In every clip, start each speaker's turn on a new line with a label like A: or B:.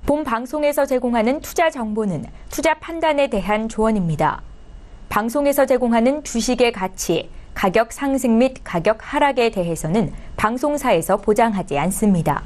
A: 본 방송에서 제공하는 투자 정보는 투자 판단에 대한 조언입니다. 방송에서 제공하는 주식의 가치, 가격 상승 및 가격 하락에 대해서는 방송사에서 보장하지 않습니다.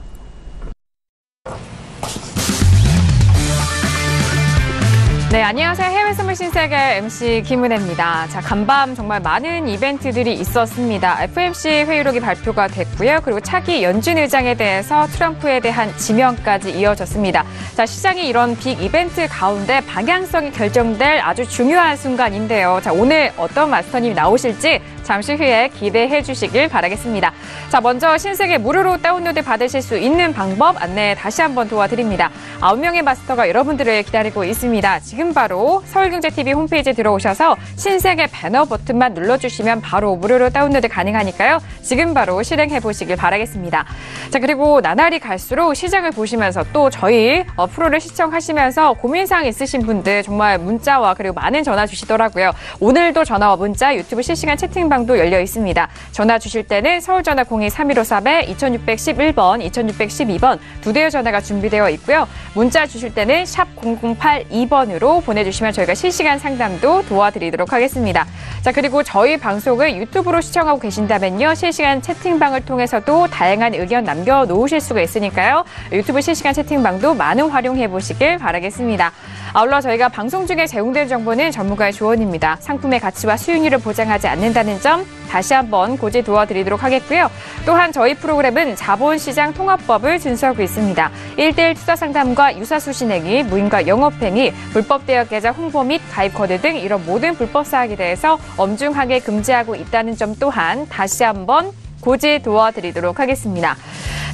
B: 네, 안녕하세요. 해외 선물 신세계 MC 김은혜입니다. 자, 간밤 정말 많은 이벤트들이 있었습니다. FOMC 회의록이 발표가 됐고요. 그리고 차기 연준 의장에 대해서 트럼프에 대한 지명까지 이어졌습니다. 자, 시장이 이런 빅 이벤트 가운데 방향성이 결정될 아주 중요한 순간인데요. 자, 오늘 어떤 마스터님이 나오실지 잠시 후에 기대해 주시길 바라겠습니다. 자, 먼저 신세계 무료로 다운로드 받으실 수 있는 방법 안내 다시 한번 도와드립니다. 9명의 마스터가 여러분들을 기다리고 있습니다. 지금 바로 서울경제TV 홈페이지에 들어오셔서 신세계 배너 버튼만 눌러주시면 바로 무료로 다운로드 가능하니까요. 지금 바로 실행해 보시길 바라겠습니다. 자, 그리고 나날이 갈수록 시장을 보시면서 또 저희 프로를 시청하시면서 고민사항 있으신 분들 정말 문자와 그리고 많은 전화 주시더라고요. 오늘도 전화와 문자, 유튜브 실시간 채팅방도 열려 있습니다. 전화 주실 때는 서울전화 02-3253-2611번, 2612번 두 대의 전화가 준비되어 있고요. 문자 주실 때는 샵 0082번으로 보내주시면 저희가 실시간 상담도 도와드리도록 하겠습니다. 자, 그리고 저희 방송을 유튜브로 시청하고 계신다면요. 실시간 채팅방을 통해서도 다양한 의견 남겨놓으실 수가 있으니까요. 유튜브 실시간 채팅방도 많은 활용해 보시길 바라겠습니다. 아울러 저희가 방송 중에 제공되는 정보는 전문가의 조언입니다. 상품의 가치와 수익률을 보장하지 않는다는 점 다시 한번 고지 도와드리도록 하겠고요. 또한 저희 프로그램은 자본시장 통합법을 준수하고 있습니다. 1:1 투자 상담과 유사수 신행위, 무인과 영업행위, 불법 대여 계좌 홍보 및 가입 거래 등 이런 모든 불법 사항에 대해서 엄중하게 금지하고 있다는 점 또한 다시 한번 고지 도와드리도록 하겠습니다.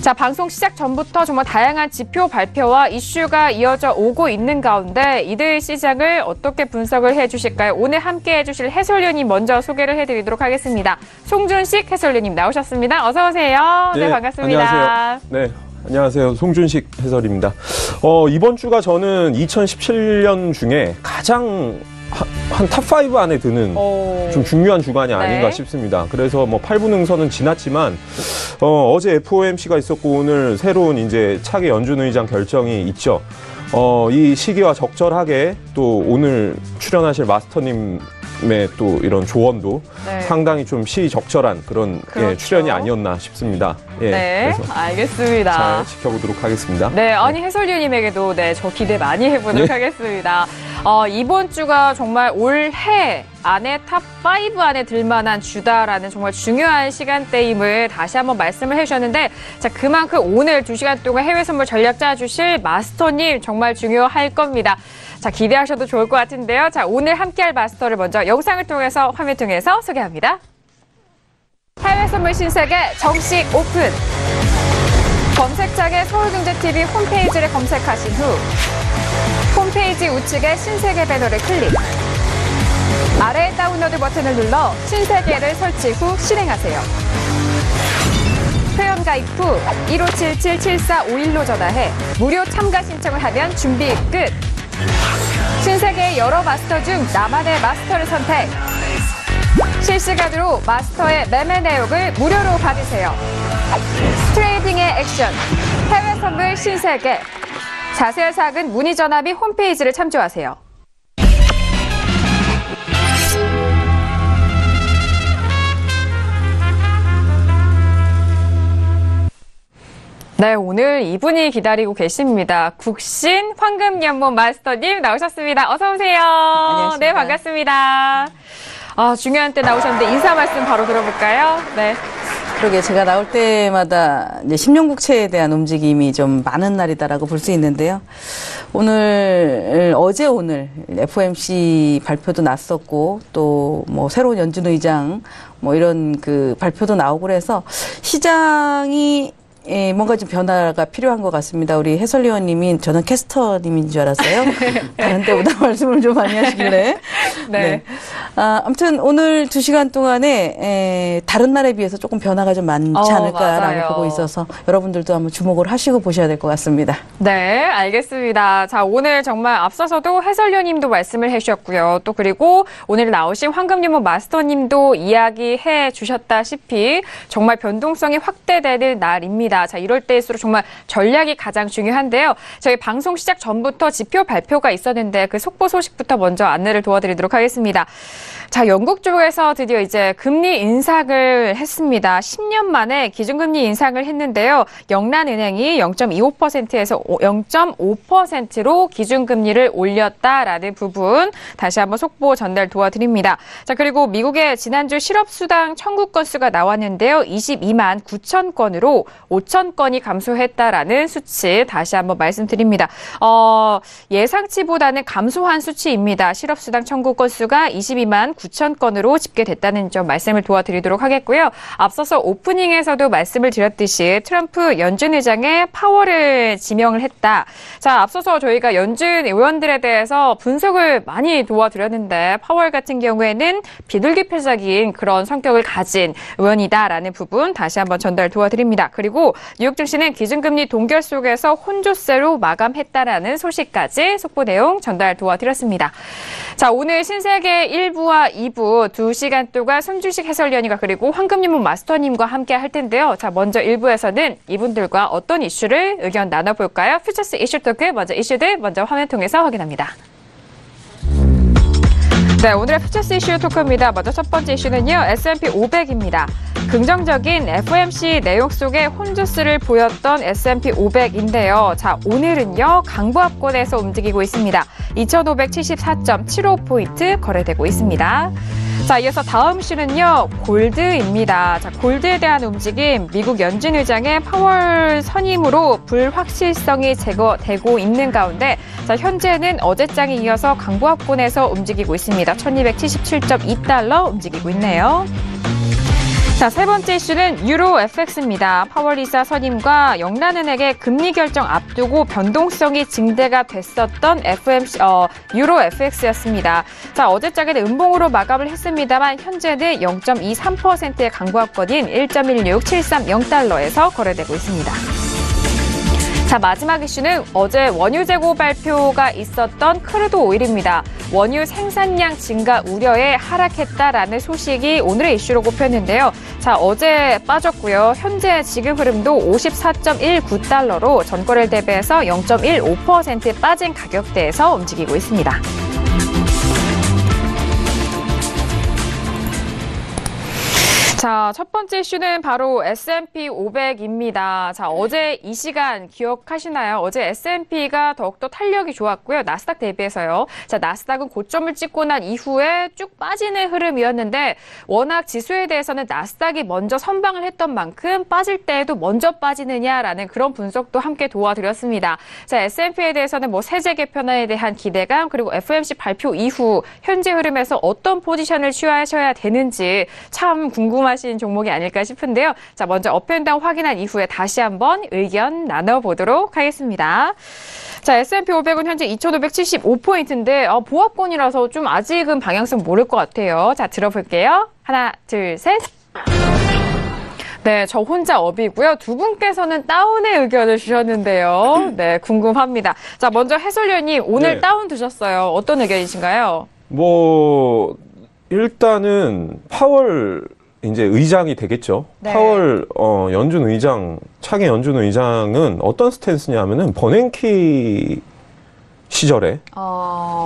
B: 자, 방송 시작 전부터 정말 다양한 지표 발표와 이슈가 이어져 오고 있는 가운데 이들 시장을 어떻게 분석을 해주실까요? 오늘 함께 해주실 해설위원님 먼저 소개를 해드리도록 하겠습니다. 송준식 해설위원님 나오셨습니다. 어서 오세요. 네, 반갑습니다.
C: 안녕하세요. 네. 안녕하세요. 송준식 해설입니다. 이번 주가 저는 2017년 중에 가장 한 탑5 안에 드는 좀 중요한 주간이 아닌가 싶습니다. 그래서 뭐 8분 응선은 지났지만, 어제 FOMC가 있었고 오늘 새로운 이제 차기 연준 의장 결정이 있죠. 이 시기와 적절하게 또 오늘 출연하실 마스터님의 또 이런 조언도 상당히 좀 시적절한 그런
B: 그렇죠.
C: 출연이 아니었나 싶습니다.
B: 네, 그래서 알겠습니다.
C: 잘 지켜보도록 하겠습니다.
B: 네, 아니 해설위원님에게도 저 기대 많이 해보도록 하겠습니다. 이번 주가 정말 올해 안에 탑5 안에 들만한 주다라는 정말 중요한 시간대임을 다시 한번 말씀을 해주셨는데, 자, 그만큼 오늘 2시간 동안 해외 선물 전략 짜주실 마스터님 정말 중요할 겁니다. 자, 기대하셔도 좋을 것 같은데요. 자, 오늘 함께할 마스터를 먼저 영상을 통해서 화면 통해서 소개합니다. 해외 선물 신세계 정식 오픈! 검색창에 서울경제TV 홈페이지를 검색하신 후 홈페이지 우측에 신세계 배너를 클릭. 아래 다운로드 버튼을 눌러 신세계를 설치 후 실행하세요. 회원 가입 후 1577-7451로 전화해 무료 참가 신청을 하면 준비 끝. 신세계의 여러 마스터 중 나만의 마스터를 선택. 실시간으로 마스터의 매매 내역을 무료로 받으세요. 트레이딩의 액션, 해외 선물 신세계. 자세한 사항은 문의 전화 및 홈페이지를 참조하세요. 네, 오늘 이분이 기다리고 계십니다. 국신 황금연못 마스터님 나오셨습니다. 어서 오세요.
D: 안녕하십니까.
B: 네, 반갑습니다. 중요한 때 나오셨는데 인사 말씀 바로 들어볼까요? 네.
D: 그러게 제가 나올 때마다 이제 10년 국채에 대한 움직임이 좀 많은 날이다라고 볼 수 있는데요. 오늘 FOMC 발표도 났었고 또 뭐 새로운 연준 의장 뭐 이런 그 발표도 나오고 그래서 시장이 뭔가 좀 변화가 필요한 것 같습니다. 우리 해설위원님이 저는 캐스터님인 줄 알았어요. 다른 때보다 말씀을 좀 많이 하시길래. 네. 아무튼 오늘 2시간 동안에 다른 날에 비해서 조금 변화가 좀 많지 않을까라고
B: 맞아요.
D: 보고 있어서 여러분들도 한번 주목을 하시고 보셔야 될 것 같습니다.
B: 네, 알겠습니다. 자, 오늘 정말 앞서서도 해설위원님도 말씀을 해주셨고요. 또 그리고 오늘 나오신 황금연못 마스터님도 이야기해 주셨다시피 정말 변동성이 확대되는 날입니다. 합니다. 자, 이럴 때일수록 정말 전략이 가장 중요한데요. 저희 방송 시작 전부터 지표 발표가 있었는데 그 속보 소식부터 먼저 안내를 도와드리도록 하겠습니다. 자, 영국 쪽에서 드디어 이제 금리 인상을 했습니다. 10년 만에 기준금리 인상을 했는데요. 영란은행이 0.25%에서 0.5%로 기준금리를 올렸다라는 부분 다시 한번 속보 전달 도와드립니다. 자, 그리고 미국의 지난주 실업수당 청구 건수가 나왔는데요. 22만 9천 건으로 5천 건이 감소했다라는 수치 다시 한번 말씀드립니다. 예상치보다는 감소한 수치입니다. 실업수당 청구 건수가 22만 9천 건으로 집계됐다는 점 말씀을 도와드리도록 하겠고요. 앞서서 오프닝에서도 말씀을 드렸듯이 트럼프 연준 의장의 파월을 지명을 했다. 자, 앞서서 저희가 연준 의원들에 대해서 분석을 많이 도와드렸는데 파월 같은 경우에는 비둘기패적인 그런 성격을 가진 의원이다라는 부분 다시 한번 전달 도와드립니다. 그리고 뉴욕 증시는 기준금리 동결 속에서 혼조세로 마감했다라는 소식까지 속보 내용 전달 도와드렸습니다. 자, 오늘 신세계 1부와 2부 2시간 동안 손주식 해설위원님과 그리고 황금유문 마스터님과 함께 할 텐데요. 자, 먼저 1부에서는 이분들과 어떤 이슈를 의견 나눠볼까요? 퓨처스 이슈 토크 먼저 이슈들 먼저 화면 통해서 확인합니다. 네, 오늘의 퓨처스 이슈 토크입니다. 먼저 첫 번째 이슈는요. S&P 500입니다. 긍정적인 FOMC 내용 속에 혼조세를 보였던 S&P 500인데요. 자, 오늘은요. 강보합권에서 움직이고 있습니다. 2,574.75포인트 거래되고 있습니다. 자, 이어서 다음 이슈는요. 골드입니다. 자, 골드에 대한 움직임, 미국 연준 의장의 파월 선임으로 불확실성이 제거되고 있는 가운데 자, 현재는 어제장에 이어서 강보합권에서 움직이고 있습니다. 1,277.2달러 움직이고 있네요. 자, 세 번째 이슈는 유로 FX입니다. 파월 이사 선임과 영란은행의 금리 결정 앞두고 변동성이 증대가 됐었던 유로 FX였습니다. 자, 어제장에는 음봉으로 마감을 했습니다만 현재는 0.23%의 강보합권인 1.16730달러에서 거래되고 있습니다. 자, 마지막 이슈는 어제 원유 재고 발표가 있었던 크루드 오일입니다. 원유 생산량 증가 우려에 하락했다라는 소식이 오늘의 이슈로 꼽혔는데요. 자, 어제 빠졌고요. 현재 지금 흐름도 54.19달러로 전거래일 대비해서 0.15% 빠진 가격대에서 움직이고 있습니다. 자, 첫 번째 이슈는 바로 S&P 500입니다. 자, 어제 이 시간 기억하시나요? 어제 S&P가 더욱더 탄력이 좋았고요. 나스닥 대비해서요. 자, 나스닥은 고점을 찍고 난 이후에 쭉 빠지는 흐름이었는데 워낙 지수에 대해서는 나스닥이 먼저 선방을 했던 만큼 빠질 때에도 먼저 빠지느냐라는 그런 분석도 함께 도와드렸습니다. 자, S&P에 대해서는 뭐 세제 개편안에 대한 기대감 그리고 FOMC 발표 이후 현재 흐름에서 어떤 포지션을 취하셔야 되는지 참 궁금하신 종목이 아닐까 싶은데요. 자, 먼저 업앤다운 확인한 이후에 다시 한번 의견 나눠보도록 하겠습니다. 자, S&P 500은 현재 2,575포인트인데 보합권이라서 좀 아직은 방향성 모를 것 같아요. 자, 들어볼게요. 하나, 둘, 셋. 네, 저 혼자 업이고요. 두 분께서는 다운의 의견을 주셨는데요. 네, 궁금합니다. 자, 먼저 해설위원님 오늘 다운 드셨어요. 어떤 의견이신가요?
C: 일단은 파월 이제 의장이 되겠죠. 네. 파월 연준 의장, 차기 연준 의장은 어떤 스탠스냐면은 버냉키 시절에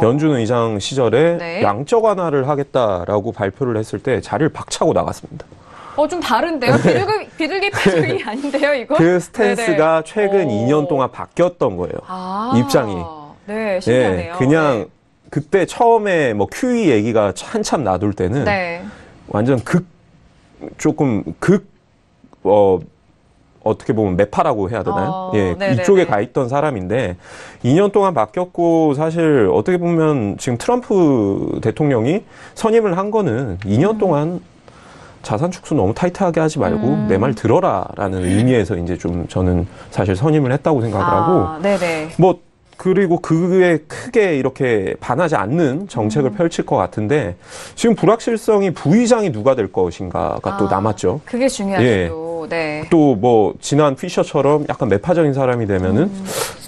C: 연준 의장 시절에 네. 양적 완화를 하겠다라고 발표를 했을 때 자리를 박차고 나갔습니다.
B: 좀 다른데요? 비둘기 패션이 아닌데요, 이거?
C: 그 스탠스가 네네. 최근 2년 동안 바뀌었던 거예요. 입장이.
B: 네, 신기하네요.
C: 네, 그냥 그때 처음에 뭐 QE 얘기가 한참 나돌 때는 네. 완전 어떻게 보면 매파라고 해야 되나요? 이쪽에 가 있던 사람인데 2년 동안 바뀌었고 사실 어떻게 보면 지금 트럼프 대통령이 선임을 한 거는 2년 동안 자산 축소 너무 타이트하게 하지 말고 내 말 들어라라는 의미에서 이제 좀 저는 사실 선임을 했다고 생각을 하고
B: 네네.
C: 그리고 그에 크게 이렇게 반하지 않는 정책을 펼칠 것 같은데 지금 불확실성이 부의장이 누가 될 것인가가 또 남았죠.
B: 그게 중요하죠.
C: 예.
B: 네.
C: 또 지난 피셔처럼 약간 매파적인 사람이 되면은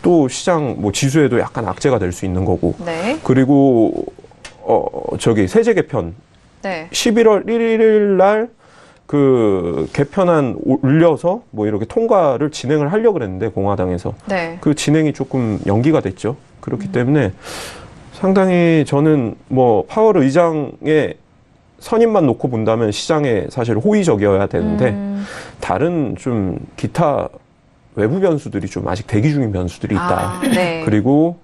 C: 또 시장 지수에도 약간 악재가 될 수 있는 거고.
B: 네.
C: 그리고 세제 개편. 네. 11월 1일 날 그 개편안 올려서 뭐 이렇게 통과를 진행을 하려고 그랬는데 공화당에서
B: 네.
C: 그 진행이 조금 연기가 됐죠. 그렇기 때문에 상당히 저는 뭐 파월 의장의 선임만 놓고 본다면 시장에 사실 호의적이어야 되는데 다른 좀 기타 외부 변수들이 좀 아직 대기 중인 변수들이 있다.
B: 네.
C: 그리고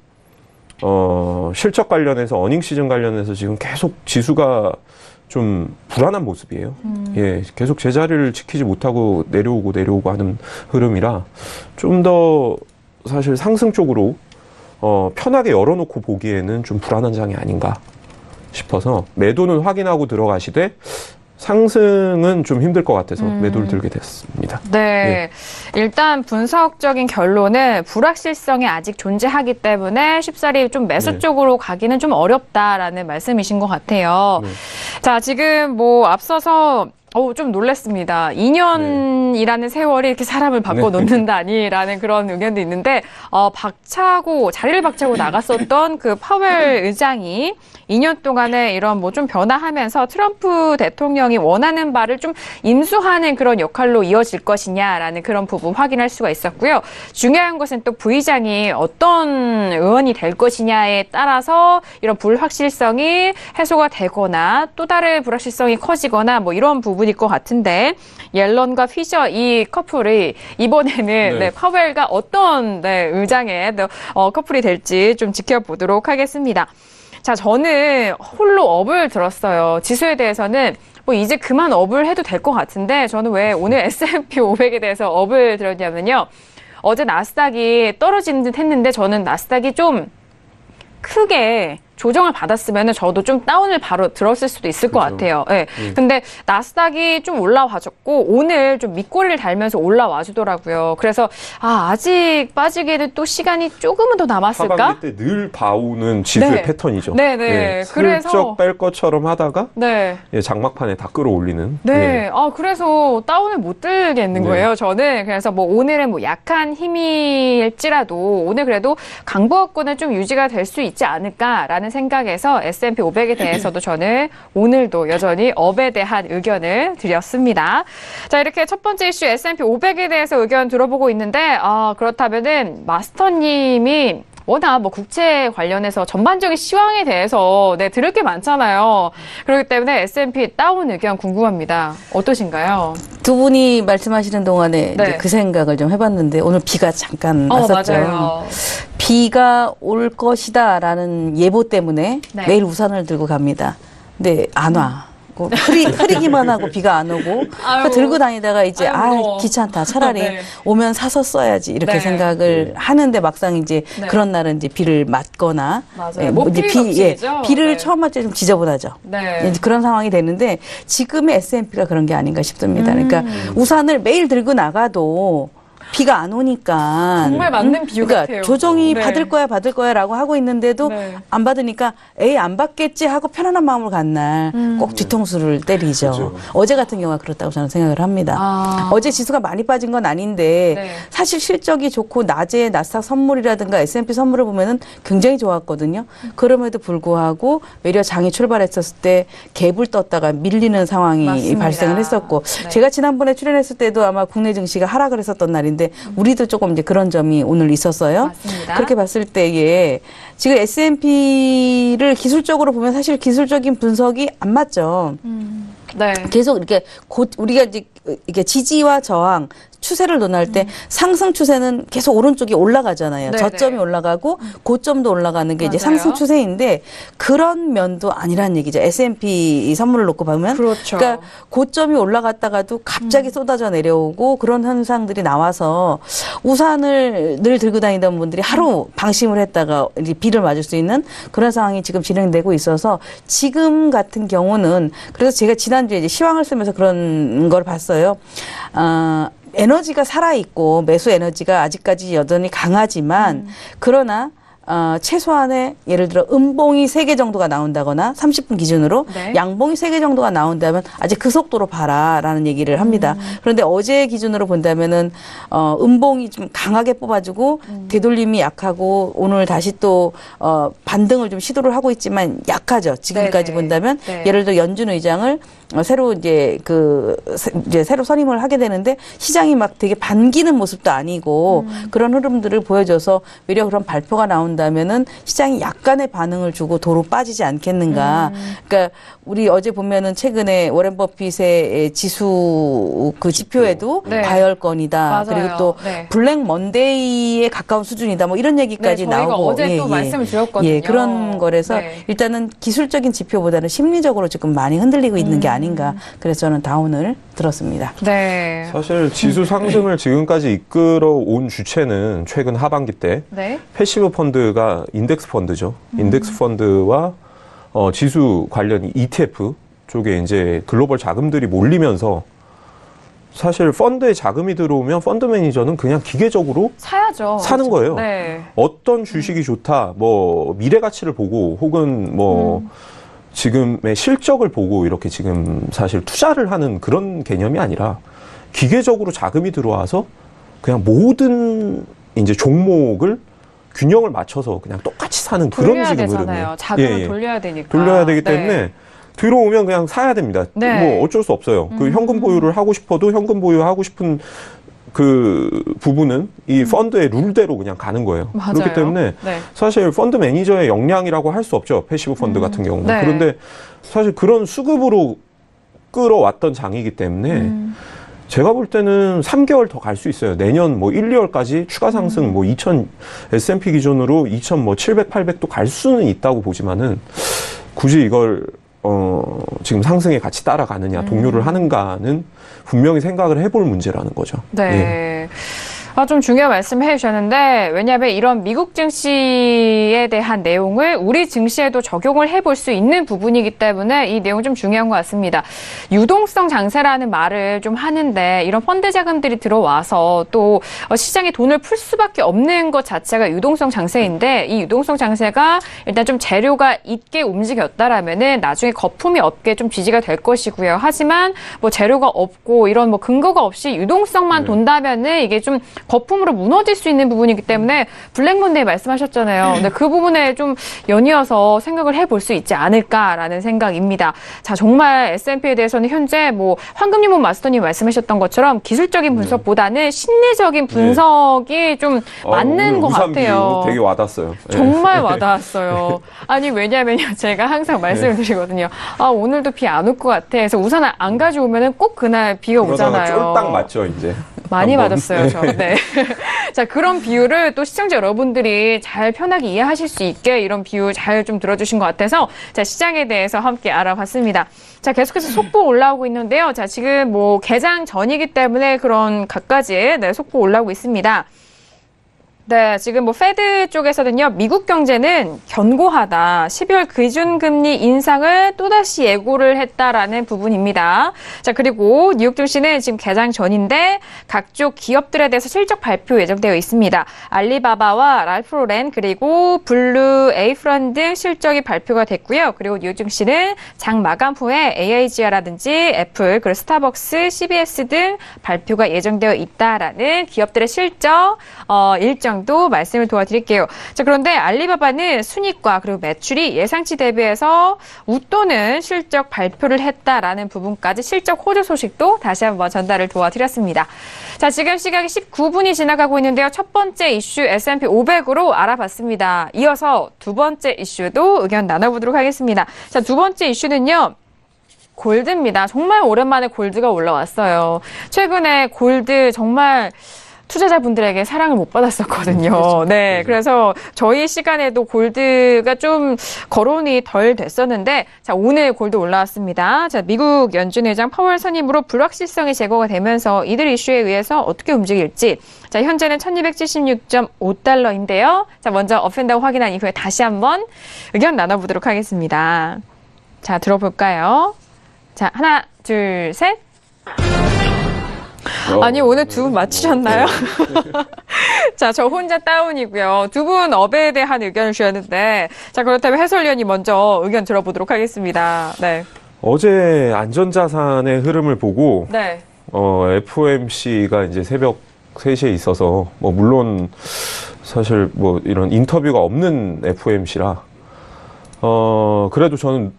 C: 실적 관련해서 어닝 시즌 관련해서 지금 계속 지수가 좀 불안한 모습이에요. 예, 계속 제자리를 지키지 못하고 내려오고 하는 흐름이라 좀 더 사실 상승 쪽으로 편하게 열어놓고 보기에는 좀 불안한 장이 아닌가 싶어서 매도는 확인하고 들어가시되 상승은 좀 힘들 것 같아서 매도를 들게 됐습니다.
B: 네. 예. 일단 분석적인 결론은 불확실성이 아직 존재하기 때문에 쉽사리 좀 매수
C: 네.
B: 쪽으로 가기는 좀 어렵다라는 말씀이신 것 같아요.
C: 네.
B: 자, 지금 뭐 앞서서 좀 놀랐습니다. 2년이라는 세월이 이렇게 사람을 바꿔놓는다니라는 그런 의견도 있는데, 자리를 박차고 나갔었던 그 파웰 의장이 2년 동안에 이런 뭐 좀 변화하면서 트럼프 대통령이 원하는 바를 좀 임수하는 그런 역할로 이어질 것이냐라는 그런 부분 확인할 수가 있었고요. 중요한 것은 또 부의장이 어떤 의원이 될 것이냐에 따라서 이런 불확실성이 해소가 되거나 또 다른 불확실성이 커지거나 뭐 이런 부분일 것 같은데 옐런과 피셔 이 커플이 이번에는 네, 파웰과 어떤 의장의 커플이 될지 좀 지켜보도록 하겠습니다. 자, 저는 홀로 업을 들었어요. 지수에 대해서는 뭐 이제 그만 업을 해도 될 것 같은데 저는 왜 오늘 S&P 500에 대해서 업을 들었냐면요. 어제 나스닥이 떨어지는 듯 했는데 저는 나스닥이 좀 크게 조정을 받았으면 저도 좀 다운을 바로 들었을 수도 있을 것 같아요. 네. 근데 나스닥이 좀 올라와줬고 오늘 좀 밑꼬리를 달면서 올라와주더라고요. 그래서 아직 빠지기에는 또 시간이 조금은 더 남았을까?
C: 하반기 때 늘 봐오는 지수의 패턴이죠.
B: 네네.
C: 네,
B: 그래서
C: 슬쩍 뺄 것처럼 하다가 예, 장막판에 다 끌어올리는.
B: 네.
C: 예.
B: 그래서 다운을 못 들겠는 거예요. 저는 그래서 뭐 오늘은 뭐 약한 힘일지라도 오늘 그래도 강보합권은 좀 유지가 될 수 있지 않을까라는 생각에서 S&P 500에 대해서도 저는 오늘도 여전히 업에 대한 의견을 드렸습니다. 자, 이렇게 첫 번째 이슈 S&P 500에 대해서 의견 들어보고 있는데 그렇다면은 마스터님이 워낙 뭐 국채 관련해서 전반적인 시황에 대해서 들을 게 많잖아요. 그렇기 때문에 S&P 다운 의견 궁금합니다. 어떠신가요?
D: 두 분이 말씀하시는 동안에 이제 그 생각을 좀 해봤는데 오늘 비가 잠깐 왔었죠.
B: 맞아요.
D: 비가 올 것이다라는 예보 때문에 매일 우산을 들고 갑니다. 근데 안 와. 흐리기만 하고 비가 안 오고 들고 다니다가 이제 귀찮다. 차라리 오면 사서 써야지 이렇게 생각을 하는데 막상 이제 그런 날은 이제 비를 맞거나 이제 비를 처음 맞을 때 좀 지저분하죠. 이제 그런 상황이 되는데 지금의 S&P가 그런 게 아닌가 싶습니다. 그러니까 우산을 매일 들고 나가도 비가 안 오니까
B: 정말 맞는 비유 같아요.
D: 조정이 받을 거야라고 하고 있는데도 안 받으니까 안 받겠지 하고 편안한 마음으로 간 날 꼭 뒤통수를 때리죠. 그렇죠. 어제 같은 경우가 그렇다고 저는 생각을 합니다. 어제 지수가 많이 빠진 건 아닌데 사실 실적이 좋고 낮에 나스닥 선물이라든가 S&P 선물을 보면은 굉장히 좋았거든요. 그럼에도 불구하고 외려 장이 출발했었을 때 갭을 떴다가 밀리는 상황이
B: 맞습니다.
D: 발생을 했었고 제가 지난번에 출연했을 때도 아마 국내 증시가 하락을 했었던 날인데 우리도 조금 이제 그런 점이 오늘 있었어요.
B: 맞습니다.
D: 그렇게 봤을 때에 지금 S&P를 기술적으로 보면 사실 기술적인 분석이 안 맞죠. 계속 이렇게 우리가 이게 지지와 저항 추세를 논할 때 상승 추세는 계속 오른쪽이 올라가잖아요. 저점이 올라가고 고점도 올라가는 게 이제 상승 추세인데 그런 면도 아니라는 얘기죠. S&P 선물을 놓고 보면 그러니까 고점이 올라갔다가도 갑자기 쏟아져 내려오고 그런 현상들이 나와서 우산을 늘 들고 다니던 분들이 하루 방심을 했다가 이제 비를 맞을 수 있는 그런 상황이 지금 진행되고 있어서 지금 같은 경우는 그래서 제가 지난주에 이제 시황을 쓰면서 그런 걸 봤어요. 에너지가 살아있고 매수 에너지가 아직까지 여전히 강하지만 그러나 최소한의 예를 들어 음봉이 3개 정도가 나온다거나 30분 기준으로
B: 네.
D: 양봉이 3개 정도가 나온다면 아직 그 속도로 봐라라는 얘기를 합니다. 그런데 어제 기준으로 본다면은 음봉이 좀 강하게 뽑아주고 되돌림이 약하고 오늘 다시 또 반등을 좀 시도를 하고 있지만 약하죠. 지금까지
B: 네네.
D: 본다면
B: 네.
D: 예를 들어 연준 의장을 새로 이제 새로 선임을 하게 되는데 시장이 막 되게 반기는 모습도 아니고 그런 흐름들을 보여줘서 오히려 그런 발표가 나온다면은 시장이 약간의 반응을 주고 도로 빠지지 않겠는가. 그러니까 우리 어제 보면은 최근에 워렌 버핏의 지수 그 지표에도
B: 네.
D: 과열권이다.
B: 맞아요.
D: 그리고 또
B: 네.
D: 블랙 먼데이에 가까운 수준이다. 뭐 이런 얘기까지
B: 네, 저희가
D: 나오고
B: 어제 또 말씀을 드렸거든요.
D: 예, 그런 거라서
B: 네.
D: 일단은 기술적인 지표보다는 심리적으로 지금 많이 흔들리고 있는 게 아닌가. 그래서 저는 다운을 들었습니다.
B: 네.
C: 사실 지수 상승을 지금까지 이끌어온 주체는 최근 하반기 때
B: 네.
C: 패시브 펀드가 인덱스 펀드죠. 인덱스 펀드와 지수 관련 ETF 쪽에 이제 글로벌 자금들이 몰리면서 사실 펀드에 자금이 들어오면 펀드 매니저는 그냥 기계적으로
B: 사야죠.
C: 사는 거예요.
B: 네.
C: 어떤 주식이 좋다, 뭐 미래 가치를 보고 혹은 뭐 지금의 실적을 보고 이렇게 지금 사실 투자를 하는 그런 개념이 아니라 기계적으로 자금이 들어와서 그냥 모든 이제 종목을 균형을 맞춰서 그냥 똑같이 사는 그런
B: 돌려야
C: 지금
B: 되잖아요.
C: 흐름이에요.
B: 자금을 돌려야 되니까.
C: 돌려야 되기
B: 네.
C: 때문에 들어오면 그냥 사야 됩니다.
B: 네.
C: 뭐 어쩔 수 없어요. 그 현금 보유를 하고 싶어도 현금 보유하고 싶은 그 부분은 이 펀드의 룰대로 그냥 가는 거예요.
B: 맞아요.
C: 그렇기 때문에
B: 네.
C: 사실 펀드 매니저의 역량이라고 할 수 없죠. 패시브 펀드 같은 경우는.
B: 네.
C: 그런데 사실 그런 수급으로 끌어왔던 장이기 때문에 제가 볼 때는 3개월 더 갈 수 있어요. 내년 뭐 1, 2월까지 추가 상승 뭐 2000 S&P 기준으로 2000 뭐 700, 800도 갈 수는 있다고 보지만은 굳이 이걸 지금 상승에 같이 따라가느냐, 동요를 하는가는 분명히 생각을 해볼 문제라는 거죠.
B: 네.
C: 예.
B: 좀 중요한 말씀 해주셨는데, 왜냐하면 이런 미국 증시에 대한 내용을 우리 증시에도 적용을 해볼 수 있는 부분이기 때문에 이 내용 좀 중요한 것 같습니다. 유동성 장세라는 말을 좀 하는데, 이런 펀드 자금들이 들어와서 또 시장에 돈을 풀 수밖에 없는 것 자체가 유동성 장세인데, 이 유동성 장세가 일단 좀 재료가 있게 움직였다라면은 나중에 거품이 없게 좀 지지가 될 것이고요. 하지만 뭐 재료가 없고 이런 뭐 근거가 없이 유동성만 돈다면은 이게 좀 거품으로 무너질 수 있는 부분이기 때문에 블랙먼데이 말씀하셨잖아요. 근데 그 부분에 좀 연이어서 생각을 해볼 수 있지 않을까라는 생각입니다. 자, 정말 S&P에 대해서는 현재 뭐 황금유문 마스터님 말씀하셨던 것처럼 기술적인 분석보다는 심리적인 분석이 좀 맞는 것 같아요.
C: 되게 와닿았어요.
B: 정말 와닿았어요. 아니, 왜냐면요. 제가 항상 말씀을 드리거든요. 오늘도 비 안 올 것 같아. 그래서 우산을 안 가져오면은 꼭 그날 비가 오잖아요.
C: 쫄딱 맞죠, 이제.
B: 많이
C: 한번.
B: 맞았어요, 저. 네. 자, 그런 비유를 또 시청자 여러분들이 잘 편하게 이해하실 수 있게 이런 비유 잘 좀 들어주신 것 같아서 자, 시장에 대해서 함께 알아봤습니다. 자, 계속해서 속보 올라오고 있는데요. 자, 지금 뭐 개장 전이기 때문에 그런 갖가지 속보 올라오고 있습니다. 네, 지금 뭐 페드 쪽에서는요, 미국 경제는 견고하다. 12월 기준금리 인상을 또다시 예고를 했다라는 부분입니다. 자, 그리고 뉴욕 증시는 지금 개장 전인데 각종 기업들에 대해서 실적 발표 예정되어 있습니다. 알리바바와 랄프로렌 그리고 블루, 에이프런 등 실적이 발표가 됐고요. 그리고 뉴욕 증시는 장 마감 후에 AIG라든지 애플, 그리고 스타벅스, CBS 등 발표가 예정되어 있다라는 기업들의 실적 일정 도 말씀을 도와드릴게요. 자, 그런데 알리바바는 순이익과 그리고 매출이 예상치 대비해서 웃도는 실적 발표를 했다라는 부분까지 실적 호조 소식도 다시 한번 전달을 도와드렸습니다. 자, 지금 시각이 19분이 지나가고 있는데요. 첫 번째 이슈 S&P 500으로 알아봤습니다. 이어서 두 번째 이슈도 의견 나눠보도록 하겠습니다. 자, 두 번째 이슈는요. 골드입니다. 정말 오랜만에 골드가 올라왔어요. 최근에 골드 정말 투자자분들에게 사랑을 못 받았었거든요.
C: 그렇죠.
B: 네, 그래서 저희 시간에도 골드가 좀 거론이 덜 됐었는데, 자, 오늘 골드 올라왔습니다. 자, 미국 연준 의장 파월 선임으로 불확실성이 제거가 되면서 이들 이슈에 의해서 어떻게 움직일지, 자, 현재는 1276.5달러인데요. 자, 먼저 업앤다운 확인한 이후에 다시 한번 의견 나눠보도록 하겠습니다. 자, 들어볼까요? 자, 하나, 둘, 셋. 아니, 오늘 두 분 맞추셨나요? 자, 저 혼자 다운이고요. 두 분 업에 대한 의견을 주셨는데, 자, 그렇다면 해설위원이 먼저 의견 들어보도록 하겠습니다. 네.
C: 어제 안전자산의 흐름을 보고,
B: 네.
C: FOMC가 이제 새벽 3시에 있어서, 뭐, 물론, 사실 뭐, 이런 인터뷰가 없는 FOMC라, 그래도 저는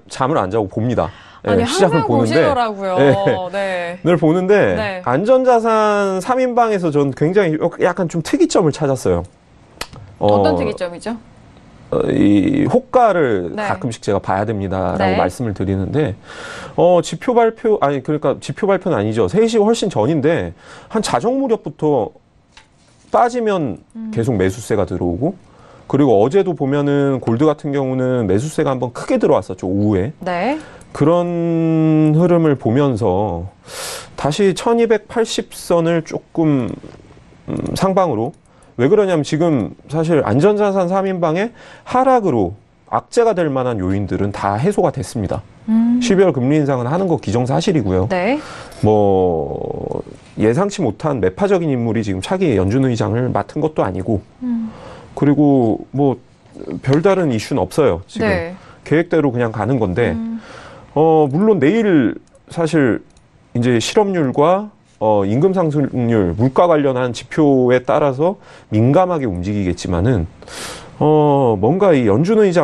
C: 잠을 안 자고 봅니다.
B: 아니,
C: 시장을
B: 항상
C: 보는데,
B: 보시더라고요.
C: 네. 늘 보는데,
B: 네.
C: 안전자산 3인방에서 전 굉장히 약간 좀 특이점을 찾았어요.
B: 어떤 특이점이죠?
C: 이 호가를
B: 네.
C: 가끔씩 제가 봐야 됩니다라고
B: 네.
C: 말씀을 드리는데, 지표 발표는 아니죠. 3시 훨씬 전인데, 한 자정 무렵부터 빠지면 계속 매수세가 들어오고, 그리고 어제도 보면은 골드 같은 경우는 매수세가 한번 크게 들어왔었죠, 오후에.
B: 네.
C: 그런 흐름을 보면서 다시 1280선을 조금 상방으로, 왜 그러냐면 지금 사실 안전자산 3인방의 하락으로 악재가 될 만한 요인들은 다 해소가 됐습니다. 12월 금리 인상은 하는 거 기정사실이고요.
B: 네.
C: 뭐 예상치 못한 매파적인 인물이 지금 차기 연준 의장을 맡은 것도 아니고, 그리고 뭐 별다른 이슈는 없어요. 지금
B: 네.
C: 계획대로 그냥 가는 건데, 물론 내일 사실 이제 실업률과 임금 상승률, 물가 관련한 지표에 따라서 민감하게 움직이겠지만은, 뭔가 이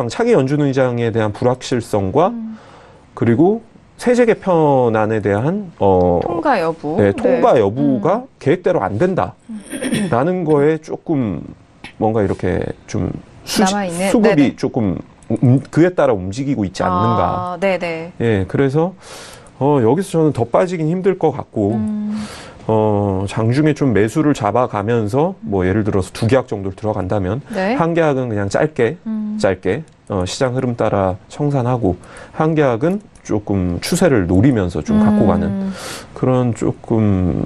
C: 차기 연준 의장에 대한 불확실성과, 그리고 세제 개편안에 대한,
B: 통과 여부.
C: 네, 통과 여부가 계획대로 안 된다라는 거에 조금 뭔가 이렇게 좀
B: 남아있는?
C: 수급이
B: 네네.
C: 조금 그에 따라 움직이고 있지 않는가.
B: 네네.
C: 예, 그래서 여기서 저는 더 빠지긴 힘들 것 같고, 장중에 좀 매수를 잡아가면서 뭐 예를 들어서 2계약 정도를 들어간다면,
B: 네.
C: 한 계약은 그냥 짧게 시장 흐름 따라 청산하고, 한 계약은 조금 추세를 노리면서 좀 갖고 가는 그런 조금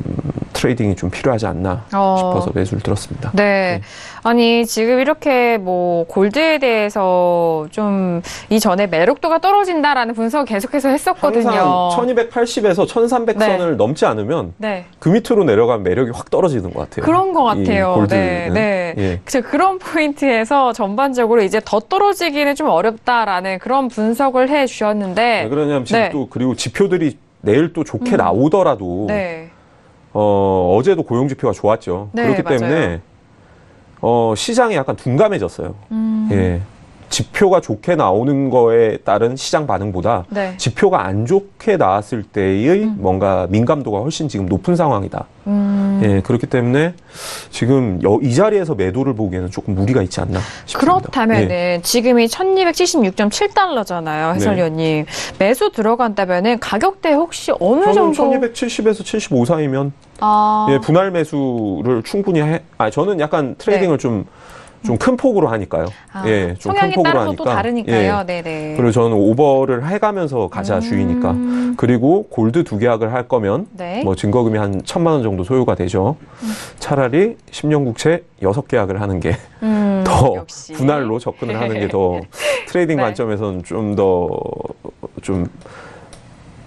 C: 트레이딩이 좀 필요하지 않나 싶어서 매수를 들었습니다.
B: 네. 아니, 지금 이렇게 뭐 골드에 대해서 좀 이전에 매력도가 떨어진다라는 분석 계속해서 했었거든요.
C: 항상 1280에서 1300선을
B: 네.
C: 넘지 않으면
B: 네.
C: 그 밑으로 내려가면 매력이 확 떨어지는 것 같아요.
B: 그런 것 같아요.
C: 이 골드는.
B: 네.
C: 예.
B: 그런 포인트에서 전반적으로 이제 더 떨어지기는 좀 어렵다라는 그런 분석을 해 주셨는데.
C: 왜 그러냐면 지금
B: 네.
C: 또 그리고 지표들이 내일 또 좋게 나오더라도
B: 네.
C: 어제도 고용 지표가 좋았죠.
B: 네,
C: 그렇기
B: 맞아요.
C: 때문에 시장이 약간 둔감해졌어요. 예. 지표가 좋게 나오는 거에 따른 시장 반응보다
B: 네.
C: 지표가 안 좋게 나왔을 때의 뭔가 민감도가 훨씬 지금 높은 상황이다. 예, 그렇기 때문에 지금 이 자리에서 매도를 보기에는 조금 무리가 있지 않나 싶습니다.
B: 그렇다면은
C: 예.
B: 지금이 1276.7달러잖아요, 해설위원님. 매수 들어간다면은 가격대 혹시 어느
C: 저는
B: 정도?
C: 1270에서 75 사이면
B: 아,
C: 예, 분할 매수를 충분히 저는 약간 트레이딩을 좀 큰 폭으로 하니까요. 예, 좀 큰
B: 성향에
C: 폭으로
B: 따라서
C: 하니까.
B: 또 다르니까요.
C: 예.
B: 네네.
C: 그리고 저는 오버를 해가면서 가자 주의니까. 그리고 골드 2계약을 할 거면
B: 네.
C: 뭐 증거금이 한 1,000만 원 정도 소요가 되죠. 차라리 10년 국채 6계약을 하는 게 더
B: 역시.
C: 분할로 접근을 하는 게 더 트레이딩
B: 네.
C: 관점에서는 좀 더 좀